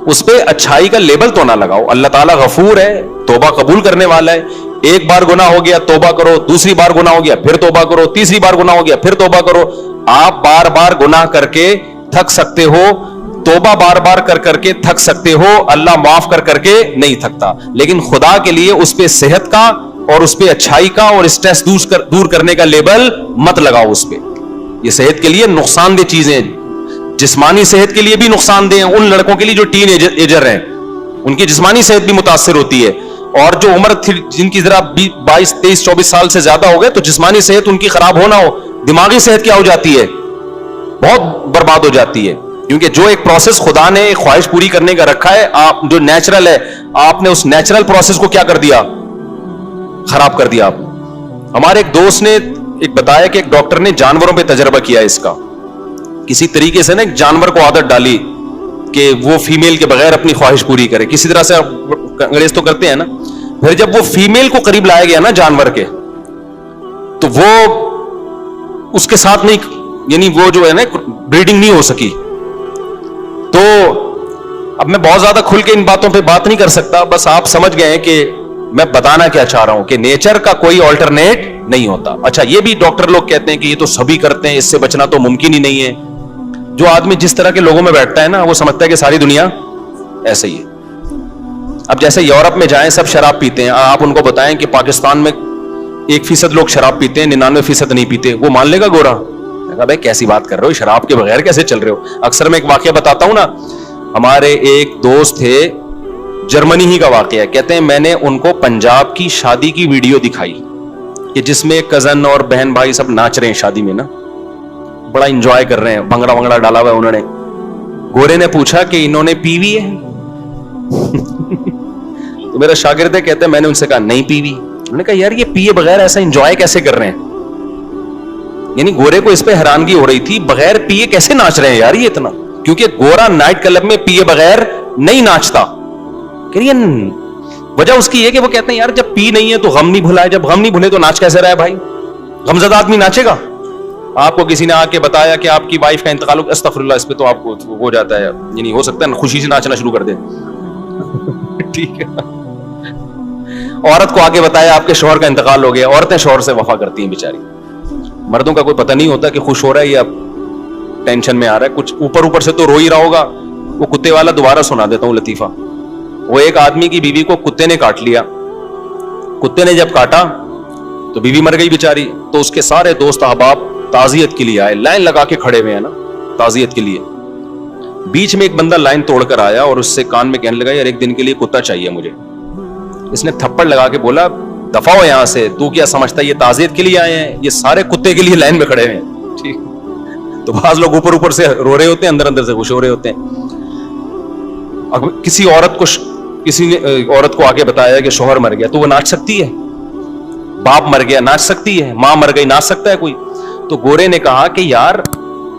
اس پہ اچھائی کا لیبل تو نہ لگاؤ. اللہ تعالیٰ غفور ہے, توبہ قبول کرنے والا ہے. ایک بار گناہ ہو گیا توبہ کرو, دوسری بار گناہ ہو گیا پھر توبہ کرو, تیسری بار گناہ ہو گیا پھر توبہ کرو. آپ بار بار گناہ کر کے تھک سکتے ہو, توبہ بار بار کر کے تھک سکتے ہو, اللہ معاف کر کے نہیں تھکتا. لیکن خدا کے لیے اس پہ صحت کا اور اس پہ اچھائی کا اور اسٹریس دور کرنے کا لیبل مت لگاؤ اس پہ. یہ صحت کے لیے نقصان دہ چیزیں, جسمانی صحت کے لیے بھی نقصان دہ ہیں. ان لڑکوں کے لیے جو ٹین ایجر ہیں, ان کی جسمانی صحت بھی متاثر ہوتی ہے. اور جو عمر جن کی ذرا 22, 23, 24 سال سے زیادہ ہو گئے, تو جسمانی صحت ان کی خراب ہونا ہو, دماغی صحت کیا ہو جاتی ہے, بہت برباد ہو جاتی ہے. کیونکہ جو ایک پروسیس خدا نے خواہش پوری کرنے کا رکھا ہے, آپ جو نیچرل ہے, آپ نے اس نیچرل پروسیس کو کیا کر دیا, خراب کر دیا. آپ ہمارے ایک دوست نے ایک بتایا کہ ایک ڈاکٹر نے جانوروں پہ تجربہ کیا اس کا, کسی طریقے سے نا ایک جانور کو عادت ڈالی کہ وہ فیمیل کے بغیر اپنی خواہش پوری کرے, کسی طرح سے. انگریز تو کرتے ہیں نا. پھر جب وہ فیمیل کو قریب لایا گیا نا جانور کے, تو وہ اس کے ساتھ نہیں, یعنی وہ جو ہے نا بریڈنگ نہیں ہو سکی. تو اب میں بہت زیادہ کھل کے ان باتوں پہ بات نہیں کر سکتا, بس آپ سمجھ گئے ہیں کہ میں بتانا کیا چاہ رہا ہوں کہ نیچر کا کوئی آلٹرنیٹ نہیں ہوتا. اچھا, یہ بھی ڈاکٹر لوگ کہتے ہیں کہ یہ تو سبھی کرتے ہیں, اس سے بچنا تو ممکن ہی نہیں ہے. جو آدمی جس طرح کے لوگوں میں بیٹھتا ہے نا, وہ سمجھتا ہے کہ ساری دنیا ایسے ہی ہے. اب جیسے یورپ میں جائیں, سب شراب پیتے ہیں, آپ ان کو بتائیں کہ پاکستان میں 1% لوگ شراب پیتے ہیں, 99% نہیں پیتے, وہ مان لے گا گورا. بھائی کیسی بات کر رہے ہو, شراب کے بغیر کیسے چل رہے ہو. اکثر میں ایک واقعہ بتاتا ہوں نا, ہمارے ایک دوست تھے, جرمنی ہی کا واقعہ ہے. کہتے ہیں میں نے ان کو پنجاب کی شادی کی ویڈیو دکھائی کہ جس میں کزن اور بہن بھائی سب ناچ رہے ہیں شادی میں نا, بڑا انجوائے کر رہے ہیں, بھنگڑا وانگڑا ڈالا ہوا ہے انہوں نے. گورے نے پوچھا کہ انہوں نے پی وی ہے تو میرا شاگرد ہے, کہتے ہیں میں نے ان سے کہا نہیں پی وی. انہوں نے کہا یار یہ پیے بغیر ایسا انجوائے کیسے کر رہے ہیں. یعنی گورے کو اس پہ حیرانگی ہو رہی تھی, بغیر پیے کیسے ناچ رہے ہیں یار یہ اتنا, کیونکہ گورا نائٹ کلب میں پیے بغیر نہیں ناچتا. وجہ اس کی یہ کہ وہ کہتے ہیں یار جب پی نہیں ہے تو غم نہیں بھلا ہے, جب غم نہیں بھولے تو ناچ کیسے رہا ہے بھائی, غمزدہ آدمی ناچے گا. آپ کو کسی نے آ کے بتایا کہ آپ کی وائف کا انتقال ہو، استغفر اللہ، اس پہ تو آپ کو ہو جاتا ہے، یعنی ہو سکتا ہے خوشی سے ناچنا شروع کر دیں. ٹھیک ہے. عورت کو آ کے بتایا آپ کے شوہر کا انتقال ہو گیا. عورتیں شوہر سے وفا کرتی ہیں بیچاری. مردوں کا کوئی پتہ نہیں ہوتا کہ خوش ہو رہا ہے یا ٹینشن میں آ رہا ہے. کچھ اوپر سے تو رو ہی رہا ہوگا. وہ کتے والا دوبارہ سنا دیتا ہوں لطیفہ. وہ ایک آدمی کی بیوی کو کتے نے کاٹ لیا. کتے نے جب کاٹا تو بیوی مر گئی بیچاری. تو اس کے سارے دوست احباب تعزیت کے لیے آئے, لائن لگا کے کھڑے ہوئے ہیں نا تعزیت کے لیے. بیچ میں ایک بندہ لائن توڑ کر آیا اور اس سے کان میں کہنے لگا یار ایک دن کے لیے کتا چاہیے مجھے. اس نے تھپڑ لگا کے بولا دفع ہو یہاں سے, تو کیا سمجھتا ہے یہ تعزیت کے لیے آئے ہیں؟ یہ سارے کتے کے لیے لائن میں کھڑے ہوئے ہیں. ٹھیک. تو بعض لوگ اوپر سے رو رہے ہوتے ہیں, اندر سے خوش ہو رہے ہوتے ہیں. اب کسی نے عورت کو آگے بتایا کہ شوہر مر گیا, تو وہ ناچ سکتی ہے؟ باپ مر گیا ناچ سکتی ہے؟ ماں مر گئی ناچ سکتا ہے کوئی؟ تو گورے نے کہا کہ یار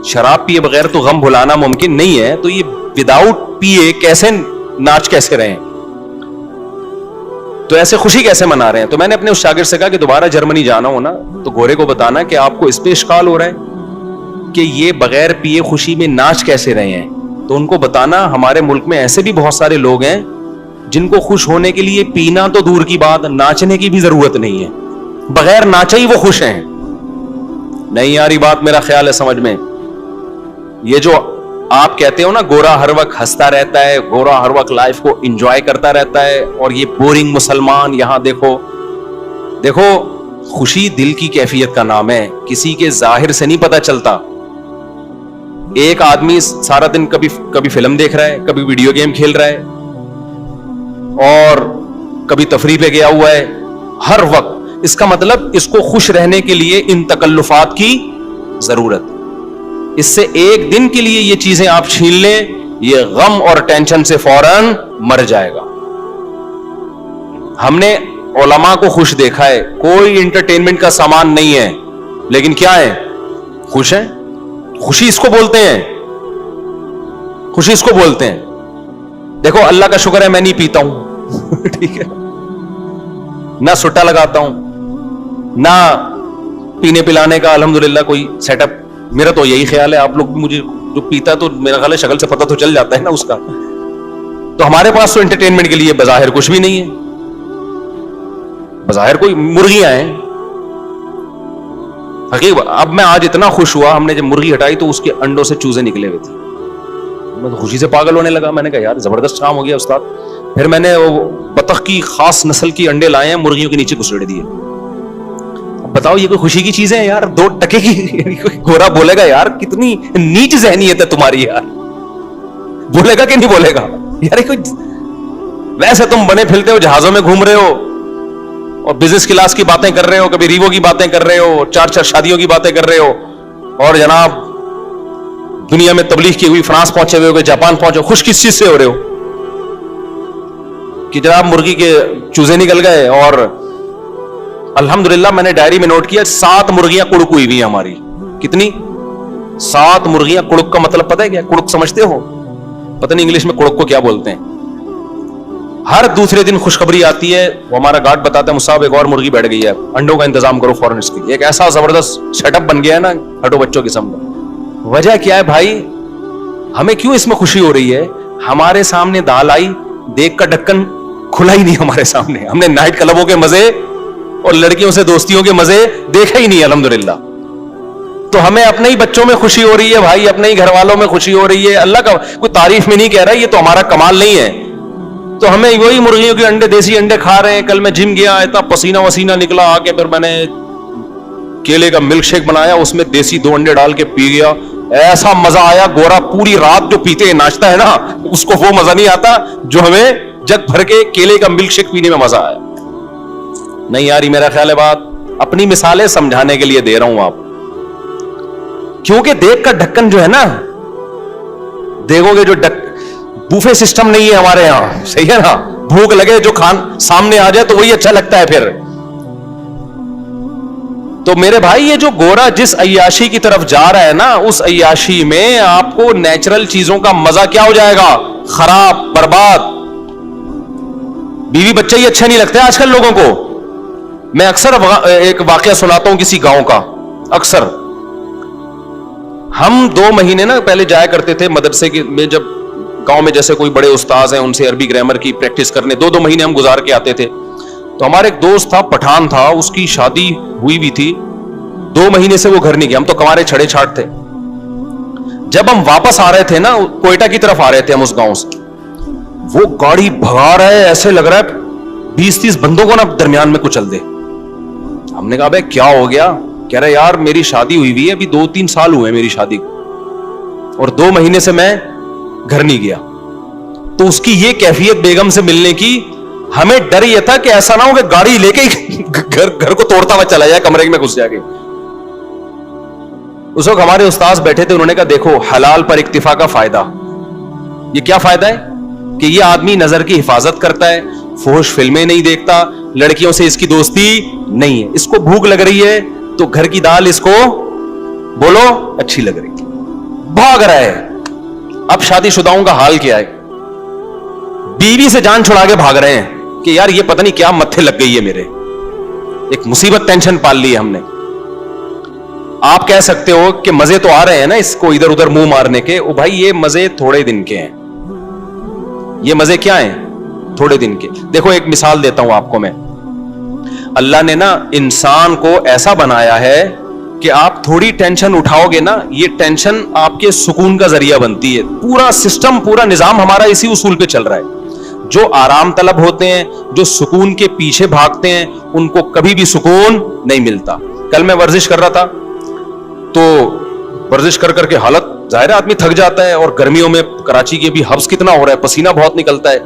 شراب پیے بغیر تو غم بھلانا ممکن نہیں ہے, تو یہ وداؤٹ پیے کیسے ناچ کیسے رہے ہیں, تو ایسے خوشی کیسے منا رہے ہیں؟ تو میں نے اپنے اس شاگرد سے کہا کہ دوبارہ جرمنی جانا ہو نا تو گورے کو بتانا کہ آپ کو اس پہ اشکال ہو رہا ہے کہ یہ بغیر پیے خوشی میں ناچ کیسے رہے ہیں. تو ان کو بتانا ہمارے ملک میں ایسے بھی بہت سارے لوگ ہیں جن کو خوش ہونے کے لیے پینا تو دور کی بات, ناچنے کی بھی ضرورت نہیں ہے, بغیر ناچے ہی وہ خوش ہیں. نہیں یاری بات میرا خیال ہے سمجھ میں. یہ جو آپ کہتے ہو نا گورا ہر وقت ہنستا رہتا ہے, گورا ہر وقت لائف کو انجوائے کرتا رہتا ہے, اور یہ بورنگ مسلمان, یہاں دیکھو خوشی دل کی کیفیت کا نام ہے, کسی کے ظاہر سے نہیں پتا چلتا. ایک آدمی سارا دن کبھی فلم دیکھ رہا ہے, کبھی ویڈیو گیم کھیل رہا ہے, اور کبھی تفریح پہ گیا ہوا ہے ہر وقت. اس کا مطلب اس کو خوش رہنے کے لیے ان تکلفات کی ضرورت. اس سے ایک دن کے لیے یہ چیزیں آپ چھین لیں, یہ غم اور ٹینشن سے فوراً مر جائے گا. ہم نے علماء کو خوش دیکھا ہے, کوئی انٹرٹینمنٹ کا سامان نہیں ہے, لیکن کیا ہے؟ خوش ہیں. خوشی اس کو بولتے ہیں, خوشی اس کو بولتے ہیں. دیکھو اللہ کا شکر ہے میں نہیں پیتا ہوں ٹھیک ہے, نہ سٹا لگاتا ہوں, نہ پینے پلانے کا الحمدللہ کوئی سیٹ اپ. میرا تو یہی خیال ہے, آپ لوگ بھی مجھے جو پیتا ہے تو میرا خیال ہے شکل سے پتہ تو چل جاتا ہے نا اس کا. تو ہمارے پاس تو انٹرٹینمنٹ کے لیے بظاہر کچھ بھی نہیں ہے, بظاہر کوئی مرغیاں ہیں. حقیقت اب میں آج اتنا خوش ہوا, ہم نے جب مرغی ہٹائی تو اس کے انڈوں سے چوزے نکلے ہوئے تھے. میں تو خوشی سے پاگل ہونے لگا. میں نے کہا یار زبردست کام ہو گیا استاد. پھر میں نے بطخ کی خاص نسل کی انڈے لائے ہیں, مرغیوں کے نیچے گھسیڑ دیے. اب بتاؤ یہ کوئی خوشی کی چیز ہے یار؟ 2 ٹکے کی. گورا بولے گا یار کتنی نیچ ذہنیت ہے تمہاری یار, بولے گا کہ نہیں بولے گا یار؟ کوئی ویسے تم بنے پھرتے ہو, جہازوں میں گھوم رہے ہو اور بزنس کلاس کی باتیں کر رہے ہو, کبھی ریوو کی باتیں کر رہے ہو, 4 شادیوں کی باتیں کر رہے ہو, اور جناب دنیا میں تبلیغ کی ہوئی فرانس پہنچے ہوئے ہو, جاپان پہنچے. خوش کس چیز سے ہو رہے ہو کہ جناب مرغی کے چوزے نکل گئے؟ اور الحمدللہ میں نے ڈائری میں نوٹ کیا 7 مرغیاں کڑک ہوئی ہوئی ہیں ہماری. کتنی؟ 7 مرغیاں. کڑک کا مطلب پتہ ہے کیا؟ کڑک سمجھتے ہو؟ پتہ نہیں انگلش میں کڑک کو کیا بولتے ہیں. ہر دوسرے دن خوشخبری آتی ہے, وہ ہمارا گارڈ بتاتا ہے مصعب ایک اور مرغی بیٹھ گئی ہے, انڈوں کا انتظام کرو فوراً اس کے لیے. ایک ایسا زبردست سیٹ اپ بن گیا ہے نا ہٹو بچوں قسم کا. وجہ کیا ہے بھائی؟ ہمیں کیوں اس میں خوشی ہو رہی ہے؟ ہمارے سامنے دال آئی, دیکھ کا ڈھکن کھلا ہی نہیں ہمارے سامنے. ہم نے نائٹ کلبوں کے مزے اور لڑکیوں سے دوستیوں کے مزے دیکھا ہی نہیں الحمدللہ. تو ہمیں اپنے ہی بچوں میں خوشی ہو رہی ہے بھائی, اپنے ہی گھر والوں میں خوشی ہو رہی ہے. اللہ کا کوئی تعریف میں نہیں کہہ رہا, یہ تو ہمارا کمال نہیں ہے. تو ہمیں وہی مرغیوں کے انڈے, دیسی انڈے کھا رہے ہیں. کل میں جم گیا, اتنا پسینہ وسینہ نکلا, آ کے پھر میں نے کیلے کا ملک شیک بنایا, اس میں دیسی 2 انڈے ڈال کے پی گیا. ایسا مزہ آیا. گورا پوری رات جو پیتے ناچتا ہے نا, اس کو وہ مزہ نہیں آتا جو ہمیں جگ بھر کے کیلے کا ملک شیک پینے میں مزہ آیا. نہیں یاری میرا خیال ہے بات اپنی مثالیں سمجھانے کے لیے دے رہا ہوں آپ, کیونکہ دیکھ کا ڈھکن جو ہے نا, دیکھو گے جو بوفے سسٹم نہیں ہے ہمارے یہاں, صحیح ہے نا؟ بھوک لگے جو سامنے آ جائے تو وہی اچھا لگتا ہے پھر. تو میرے بھائی یہ جو گورا جس عیاشی کی طرف جا رہا ہے نا, اس عیاشی میں آپ کو نیچرل چیزوں کا مزہ کیا ہو جائے گا؟ خراب, برباد. بیوی بچے ہی اچھے نہیں لگتے آج کل لوگوں کو. میں اکثر ایک واقعہ سناتا ہوں کسی گاؤں کا. اکثر ہم 2 مہینے نا پہلے جایا کرتے تھے مدرسے میں, جب گاؤں میں جیسے کوئی بڑے استاذ ہیں ان سے عربی گرامر کی پریکٹس کرنے 2 مہینے ہم گزار کے آتے تھے. تو ہمارے ایک دوست تھا, پٹھان تھا, اس کی شادی ہوئی بھی تھی, 2 مہینے سے وہ گھر نہیں گیا. ہم تو کمارے چھڑے چھاٹ تھے. جب ہم واپس آ رہے تھے نا, کوئٹہ کی طرف آ رہے تھے ہم اس گاؤں سے, وہ گاڑی بھگا رہا ہے, ایسے لگ رہا ہے 20-30 بندوں کو نا درمیان میں کچل دے. ہم نے کہا بھائی کیا ہو گیا؟ کہہ رہا یار میری شادی ہوئی ہوئی ہے, ابھی 2-3 سال ہوئے میری شادی کو, اور 2 مہینے سے میں گھر نہیں گیا. تو اس کی یہ کیفیت بیگم سے ملنے کی, ہمیں ڈر یہ تھا کہ ایسا نہ ہو کہ گاڑی لے کے گھر کو توڑتا ہوا چلا جائے, کمرے میں گھس جائے گا. اس وقت ہمارے استاذ بیٹھے تھے, انہوں نے کہا دیکھو حلال پر اکتفا کا فائدہ. یہ کیا فائدہ ہے کہ یہ آدمی نظر کی حفاظت کرتا ہے, فحش فلمیں نہیں دیکھتا, لڑکیوں سے اس کی دوستی نہیں ہے. اس کو بھوک لگ رہی ہے تو گھر کی دال اس کو بولو اچھی لگ رہی, بھاگ رہا ہے. اب شادی شداؤں کا حال کیا ہے؟ بیوی سے جان چھڑا کے بھاگ رہے ہیں کہ یار یہ پتہ نہیں کیا متھے لگ گئی ہے میرے, ایک مصیبت ٹینشن پال لی ہے ہم نے. آپ کہہ سکتے ہو کہ مزے تو آ رہے ہیں نا اس کو ادھر ادھر منہ مارنے کے. او بھائی یہ مزے تھوڑے دن کے ہیں. یہ مزے کیا ہیں؟ تھوڑے دن کے. دیکھو ایک مثال دیتا ہوں آپ کو میں. اللہ نے نا انسان کو ایسا بنایا ہے کہ آپ تھوڑی ٹینشن اٹھاؤ گے نا, یہ ٹینشن آپ کے سکون کا ذریعہ بنتی ہے. پورا سسٹم, پورا نظام ہمارا اسی اصول پہ چل رہا ہے. جو آرام طلب ہوتے ہیں, جو سکون کے پیچھے بھاگتے ہیں, ان کو کبھی بھی سکون نہیں ملتا. کل میں ورزش کر رہا تھا, تو ورزش کر کر کے حالت ظاہر ہے آدمی تھک جاتا ہے, اور گرمیوں میں کراچی کے بھی حبس کتنا ہو رہا ہے, پسینہ بہت نکلتا ہے.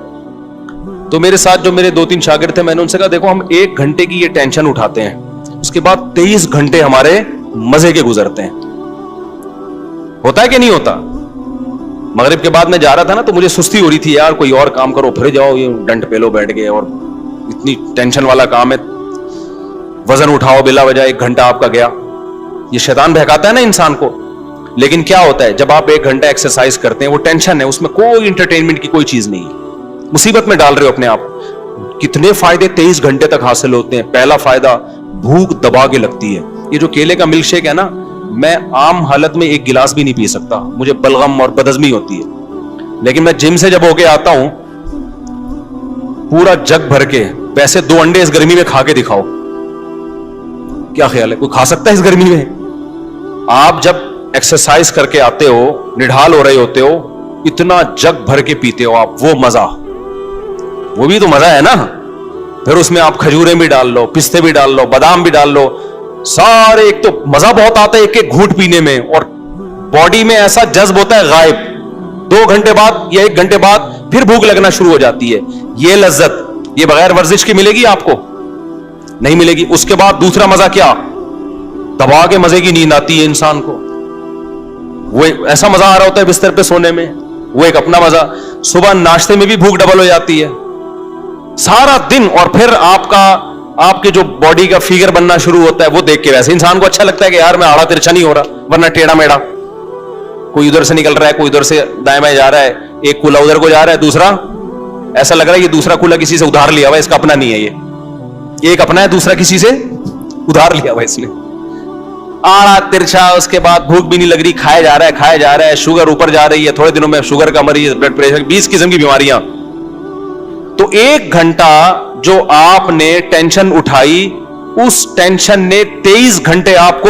تو میرے ساتھ جو میرے 2-3 شاگرد تھے, میں نے ان سے کہا دیکھو ہم 1 گھنٹے کی یہ ٹینشن اٹھاتے ہیں, اس کے بعد 23 گھنٹے ہمارے مزے کے گزرتے ہیں. ہوتا ہے کہ نہیں ہوتا؟ مغرب کے بعد میں جا رہا تھا نا, تو مجھے سستی ہو رہی تھی, یار کوئی اور کام کرو, پھر جاؤ یہ ڈنٹ پہ لو بیٹھ گئے, اور اتنی ٹینشن والا کام ہے, وزن اٹھاؤ بلا وجہ 1 گھنٹہ آپ کا گیا. یہ شیطان بہکاتا ہے نا انسان کو. لیکن کیا ہوتا ہے جب آپ 1 گھنٹہ ایکسرسائز کرتے ہیں, وہ ٹینشن ہے, اس میں کوئی انٹرٹینمنٹ کی کوئی چیز نہیں ہے, مصیبت میں ڈال رہے ہو اپنے آپ. کتنے فائدے 23 گھنٹے تک حاصل ہوتے ہیں. پہلا فائدہ, بھوک دبا کے لگتی ہے. یہ جو کیلے کا ملک شیک ہے نا, میں عام حالت میں 1 گلاس بھی نہیں پی سکتا, مجھے بلغم اور بدہضمی ہوتی ہے. لیکن میں جم سے جب ہو کے آتا ہوں, پورا جگ بھر کے, ویسے 2 انڈے اس گرمی میں کھا کے دکھاؤ, کیا خیال ہے کوئی کھا سکتا ہے اس گرمی میں؟ آپ جب ایکسرسائز کر کے آتے ہو, نڈھال ہو رہے ہوتے ہو, اتنا جگ بھر کے پیتے ہو آپ, وہ مزہ, وہ بھی تو مزہ ہے نا. پھر اس میں آپ کھجوریں بھی ڈال لو, پستے بھی ڈال لو, بادام بھی ڈال لو, سارے. ایک تو مزہ بہت آتا ہے 1-1 گھونٹ پینے میں, اور باڈی میں ایسا جذب ہوتا ہے غائب. 2 گھنٹے بعد یا 1 گھنٹے بعد پھر بھوک لگنا شروع ہو جاتی ہے. یہ لذت یہ بغیر ورزش کی ملے گی آپ کو؟ نہیں ملے گی. اس کے بعد دوسرا مزہ کیا؟ دبا کے مزے کی نیند آتی ہے انسان کو. وہ ایسا مزہ آ رہا ہوتا ہے بستر پہ سونے میں, وہ ایک اپنا مزہ. صبح ناشتے میں بھی بھوک ڈبل ہو جاتی ہے سارا دن. اور پھر آپ کے جو باڈی کا فیگر بننا شروع ہوتا ہے, وہ دیکھ کے ویسے انسان کو اچھا لگتا ہے کہ یار میں آڑا ترچھا نہیں ہو رہا, ورنہ ٹیڑھا میڑا, کوئی ادھر سے نکل رہا ہے, کوئی ادھر سے دائیں بائیں جا رہا ہے, ایک کولا ادھر کو جا رہا ہے, دوسرا ایسا لگ رہا ہے یہ دوسرا کولا کسی سے ادھار لیا ہوا ہے, اس کا اپنا نہیں ہے, یہ ایک اپنا ہے, دوسرا کسی سے ادھار لیا ہوا ہے اس نے. آڑا ترچھا. اس کے بعد بھوک بھی نہیں لگ رہی, کھایا جا رہا ہے, شوگر اوپر جا رہی ہے, تھوڑے دنوں میں شوگر کا مریض, بلڈ پریشر, 20 قسم کی بیماریاں. تو 1 گھنٹہ جو آپ نے ٹینشن اٹھائی, اس ٹینشن نے 23 گھنٹے آپ کو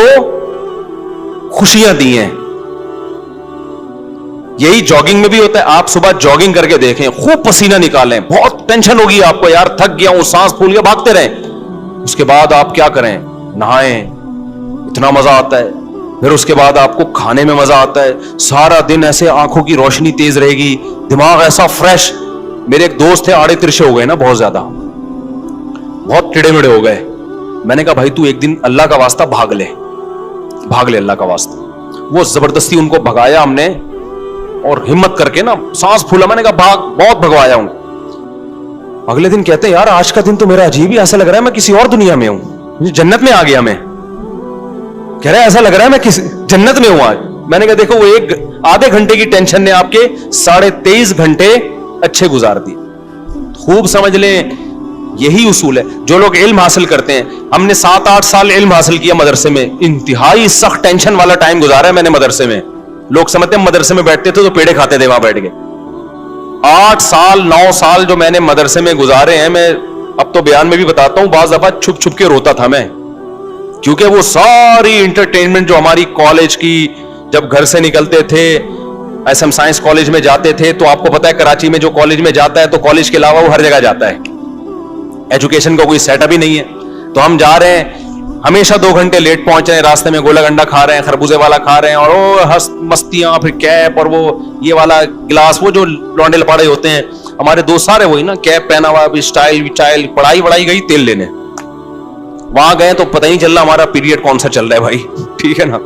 خوشیاں دی ہیں. یہی جاگنگ میں بھی ہوتا ہے. آپ صبح جاگنگ کر کے دیکھیں, خوب پسینہ نکالیں, بہت ٹینشن ہوگی آپ کو, یار تھک گیا ہوں, سانس پھول گیا, بھاگتے رہیں. اس کے بعد آپ کیا کریں؟ نہائیں, اتنا مزہ آتا ہے. پھر اس کے بعد آپ کو کھانے میں مزہ آتا ہے. سارا دن ایسے آنکھوں کی روشنی تیز رہے گی, دماغ ایسا فریش. میرے ایک دوست تھے, آڑے ترشے ہو گئے نا بہت زیادہ, بہت ٹیڑے میڑے ہو گئے. میں نے کہا بھائی تو ایک دن اللہ کا واسطہ بھاگ لے اللہ کا واسطہ. وہ زبردستی ان کو بھگایا ہم نے, اور ہمت کر کے نا سانس پھولا. میں نے کہا بہت بھگوایا ہوں. اگلے دن کہتے ہیں یار آج کا دن تو میرا عجیب ہی, ایسا لگ رہا ہے میں کسی اور دنیا میں ہوں, جنت میں آ گیا میں. کہہ رہا ہے ایسا لگ رہا ہے میں کسی جنت میں ہوں آج. میں نے کہا دیکھو وہ 1 گھنٹے کی ٹینشن نے آپ کے 23.5 گھنٹے اچھے گزار دی. خوب سمجھ لیں یہی اصول ہے. جو لوگ علم حاصل کرتے ہیں, ہم نے 7-8 سال علم حاصل کیا مدرسے میں, انتہائی سخت ٹینشن والا ٹائم گزارا ہے میں نے مدرسے میں. لوگ سمجھتے ہیں مدرسے میں بیٹھتے تھے تو پیڑے کھاتے تھے وہاں بیٹھ کے. 8 سال 9 سال جو میں نے مدرسے میں گزارے ہیں, میں اب تو بیان میں بھی بتاتا ہوں, بعض دفعہ چھپ چھپ کے روتا تھا میں, کیونکہ وہ ساری انٹرٹینمنٹ جو ہماری کالج کی, جب گھر سے نکلتے تھے ایس ایم سائنس کالج میں جاتے تھے, تو آپ کو پتا ہے کراچی میں جو کالج میں جاتا ہے تو کالج کے علاوہ وہ ہر جگہ جاتا ہے, ایجوکیشن کا کوئی سیٹ اپ ہی نہیں ہے. تو ہم جا رہے ہیں, ہمیشہ 2 گھنٹے لیٹ پہنچ رہے ہیں, راستے میں گولا گنڈا کھا رہے ہیں, خربوزے والا کھا رہے ہیں, اور وہ مستیاں, پھر کیپ, اور وہ یہ والا گلاس, وہ جو لونڈے لپاڑے ہوتے ہیں ہمارے دوست سارے وہی نا, کیپ پہنا ہوا, اسٹائل پڑھائی گئی تیل لینے. وہاں گئے تو پتہ نہیں چل رہا ہمارا پیریڈ کون سا چل رہا ہے بھائی, ٹھیک ہے نا.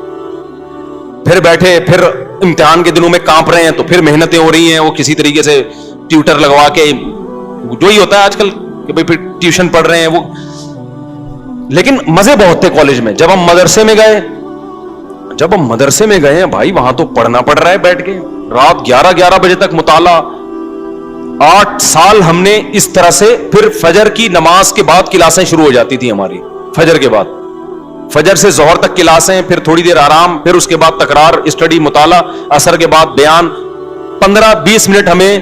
پھر بیٹھے, پھر امتحان کے دنوں میں کانپ رہے ہیں, تو پھر محنتیں ہو رہی ہیں, وہ کسی طریقے سے ٹیوٹر لگوا کے, جو ہی ہوتا ہے آج کل کہ بھائی پھر ٹیوشن پڑھ رہے ہیں وہ. لیکن مزے بہت تھے کالج میں. جب ہم مدرسے میں گئے ہیں بھائی, وہاں تو پڑھنا پڑ رہا ہے بیٹھ کے, رات 11 بجے تک مطالعہ. 8 سال ہم نے اس طرح سے. پھر فجر کی نماز کے بعد کلاسیں شروع ہو جاتی تھی ہماری, فجر کے بعد, فجر سے ظہر تک کلاسیں, پھر تھوڑی دیر آرام, پھر اس کے بعد تکرار, اسٹڈی, مطالعہ, عصر کے بعد بیان, 15-20 منٹ ہمیں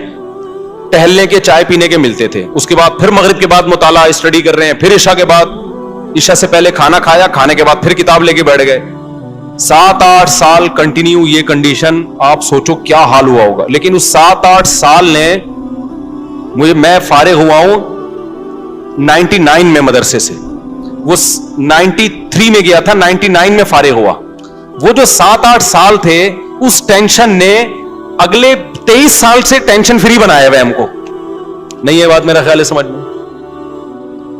ٹہلنے کے, چائے پینے کے ملتے تھے. اس کے بعد پھر مغرب کے بعد مطالعہ, اسٹڈی کر رہے ہیں, پھر عشاء کے بعد, عشاء سے پہلے کھانا کھایا, کھانے کے بعد پھر کتاب لے کے بیٹھ گئے. 7-8 سال کنٹینیو یہ کنڈیشن, آپ سوچو کیا حال ہوا ہوگا. لیکن اس 7-8 سال نے میں فارغ ہوا ہوں 99 میں مدرسے سے, وہ 93 میں گیا تھا, 99 میں فارغ ہوا. وہ جو 7-8 سال تھے, اس ٹینشن نے اگلے 23 سال سے ٹینشن فری بنایا ہوا ہم کو. نہیں یہ بات میرا خیال ہے سمجھ میں,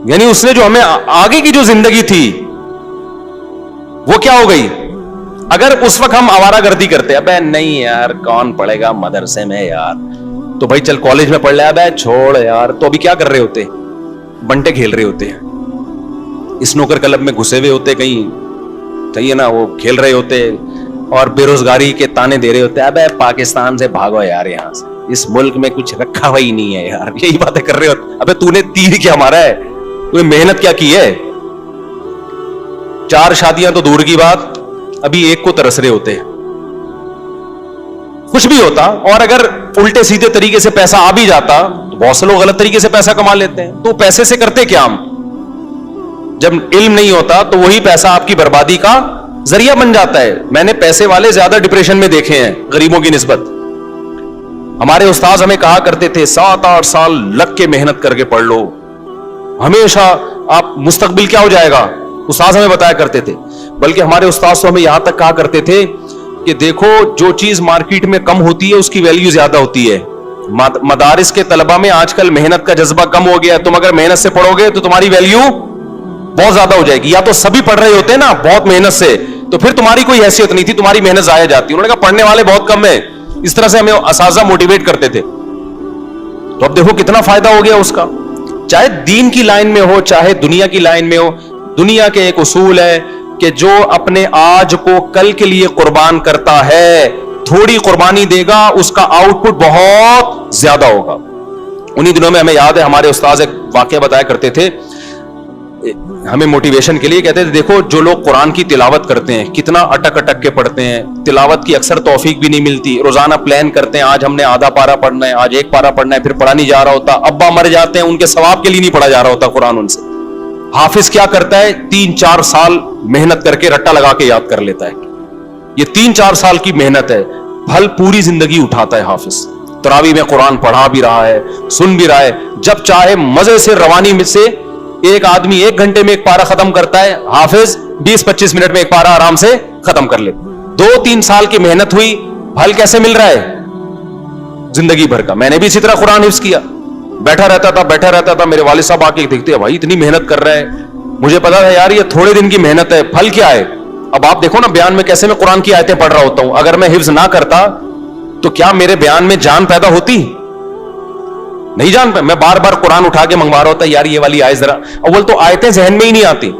یعنی اس نے جو ہمیں آگے کی جو زندگی تھی وہ کیا ہو گئی. اگر اس وقت ہم آوارہ گردی کرتے, ابے نہیں یار کون پڑھے گا مدرسے میں یار, تو بھائی چل کالج میں پڑھ لیا, ابے چھوڑ یار, تو ابھی کیا کر رہے ہوتے, بنٹے کھیل رہے ہوتے ہیں, اسنوکر کلب میں گھسے ہوئے ہوتے, کہیں ہے نا وہ کھیل رہے ہوتے, اور بے روزگاری کے تانے دے رہے ہوتے, ابے پاکستان سے بھاگو یار, یہاں سے, اس ملک میں کچھ رکھا ہوا ہی نہیں ہے یار, یہی باتیں کر رہے ہوتے. ابے تو نے تیر کیا مارا ہے, تو نے محنت کیا کی ہے. 4 شادیاں تو دور کی بات, ابھی ایک کو ترس رہے ہوتے. کچھ بھی ہوتا, اور اگر الٹے سیدھے طریقے سے پیسہ آ بھی جاتا, تو بہت سے لوگ غلط طریقے سے پیسہ کما لیتے ہیں. تو پیسے سے کرتے کیا ہم, جب علم نہیں ہوتا تو وہی پیسہ آپ کی بربادی کا ذریعہ بن جاتا ہے. میں نے پیسے والے زیادہ ڈپریشن میں دیکھے ہیں غریبوں کی نسبت. ہمارے استاذ ہمیں کہا کرتے تھے 7-8 سال لگ کے محنت کر کے پڑھ لو, ہمیشہ آپ مستقبل کیا ہو جائے گا, استاذ ہمیں بتایا کرتے تھے. بلکہ ہمارے استاذ تو ہمیں یہاں تک کہا کرتے تھے کہ دیکھو جو چیز مارکیٹ میں کم ہوتی ہے اس کی ویلیو زیادہ ہوتی ہے. مدارس کے طلبہ میں آج کل محنت کا جذبہ کم ہو گیا. تم اگر محنت سے پڑھو گے تو تمہاری ویلیو بہت زیادہ ہو جائے گی. یا تو سبھی پڑھ رہے ہوتے ہیں نا بہت محنت سے, تو پھر تمہاری کوئی حیثیت نہیں تھی, تمہاری محنت ضائع جاتی. انہوں نے کہا پڑھنے والے بہت کم ہیں. اس طرح سے ہمیں اساتذہ موٹیویٹ کرتے تھے. تو اب دیکھو کتنا فائدہ ہو گیا اس کا, چاہے دین کی لائن میں ہو چاہے دنیا کی لائن میں ہو. دنیا کے ایک اصول ہے کہ جو اپنے آج کو کل کے لیے قربان کرتا ہے, تھوڑی قربانی دے گا, اس کا آؤٹ پٹ بہت زیادہ ہوگا. انہی دنوں میں ہمیں یاد ہے ہمارے استاذ ایک واقعہ بتایا کرتے تھے ہمیں موٹیویشن کے لیے. کہتے تھے دیکھو جو لوگ قرآن کی تلاوت کرتے ہیں کتنا اٹک اٹک کے پڑھتے ہیں, تلاوت کی اکثر توفیق بھی نہیں ملتی, روزانہ پلان کرتے ہیں آج ہم نے آدھا پارا پڑھنا ہے, آج 1 پارا پڑھنا ہے, پھر پڑھا نہیں جا رہا ہوتا, ابا مر جاتے ہیں ان کے ثواب کے لیے نہیں پڑھا جا رہا ہوتا قرآن ان سے. حافظ کیا کرتا ہے 3-4 سال محنت کر کے رٹا لگا کے یاد کر لیتا ہے. یہ 3-4 سال کی محنت ہے, پھل پوری زندگی اٹھاتا ہے حافظ. تراویح میں قرآن پڑھا بھی رہا ہے, سن بھی رہا ہے, جب چاہے مزے سے روانی میں سے ایک آدمی 1 گھنٹے میں 1 پارا ختم کرتا ہے, حافظ 20-25 منٹ میں 1 پارا آرام سے ختم کر لیتا. 2-3 سال کی محنت ہوئی, پھل کیسے مل رہا ہے زندگی بھر کا. میں نے بھی اسی طرح قرآن حفظ کیا, بیٹھا رہتا تھا, میرے والد صاحب آ کے دیکھتے ہیں بھائی اتنی محنت کر رہا ہے, مجھے پتا تھا یار یہ تھوڑے دن کی محنت ہے, پھل کیا ہے. اب آپ دیکھو نا بیان میں کیسے میں قرآن کی آیتیں پڑھ رہا ہوتا ہوں, اگر میں حفظ نہ کرتا تو کیا میرے بیان میں جان پیدا ہوتی, نہیں جان پہ. میں بار بار قرآن اٹھا کے منگوا رہا ہوتا یار یہ والی آیت ذرا, اول تو آیتیں ذہن میں ہی نہیں آتی.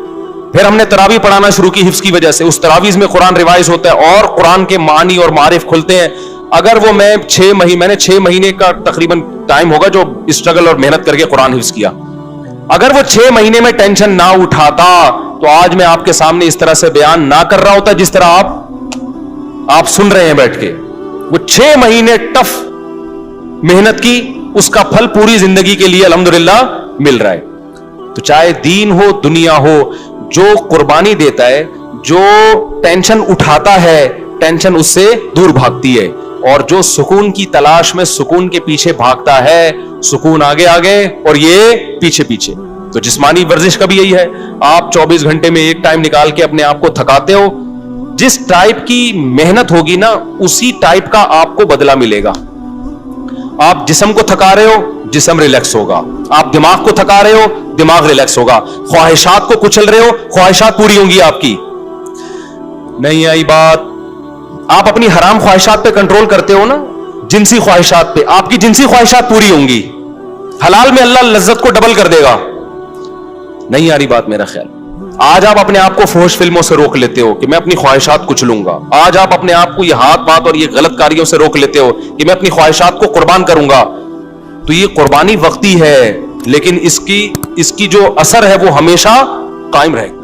پھر ہم نے تراویح پڑھانا شروع کی حفظ کی وجہ سے, اس تراویح میں قرآن ریوائز ہوتا ہے اور قرآن کے معنی اور معارف کھلتے ہیں. اگر وہ میں نے 6 مہینے کا تقریباً ٹائم ہوگا جو اسٹرگل اور محنت کر کے قرآن حفظ کیا. اگر وہ 6 مہینے میں ٹینشن نہ اٹھاتا تو آج میں آپ کے سامنے اس طرح سے بیان نہ کر رہا ہوتا جس طرح آپ سن رہے ہیں بیٹھ کے. وہ 6 مہینے ٹف محنت کی, اس کا پھل پوری زندگی کے لیے الحمدللہ مل رہا ہے. تو چاہے دین ہو دنیا ہو, جو قربانی دیتا ہے, جو ٹینشن اٹھاتا ہے, ٹینشن اس سے دور بھاگتی ہے, اور جو سکون کی تلاش میں سکون کے پیچھے بھاگتا ہے, سکون آگے آگے اور یہ پیچھے پیچھے. تو جسمانی ورزش کا بھی یہی ہے, آپ 24 گھنٹے میں ایک ٹائم نکال کے اپنے آپ کو تھکاتے ہو, جس ٹائپ کی محنت ہوگی نا اسی ٹائپ کا آپ کو بدلہ ملے گا. آپ جسم کو تھکا رہے ہو, جسم ریلیکس ہوگا. آپ دماغ کو تھکا رہے ہو, دماغ ریلیکس ہوگا. خواہشات کو کچل رہے ہو, خواہشات پوری ہوں گی آپ کی. نہیں آئی بات؟ آپ اپنی حرام خواہشات پہ کنٹرول کرتے ہو نا, جنسی خواہشات پہ, آپ کی جنسی خواہشات پوری ہوں گی. حلال میں اللہ لذت کو ڈبل کر دے گا. نہیں آ رہی بات میرا خیال؟ آج آپ اپنے آپ کو فحش فلموں سے روک لیتے ہو کہ میں اپنی خواہشات کچھ لوں گا. آج آپ اپنے آپ کو یہ ہاتھ بات اور یہ غلط کاریوں سے روک لیتے ہو کہ میں اپنی خواہشات کو قربان کروں گا. تو یہ قربانی وقتی ہے, لیکن اس کی جو اثر ہے وہ ہمیشہ قائم رہے گا.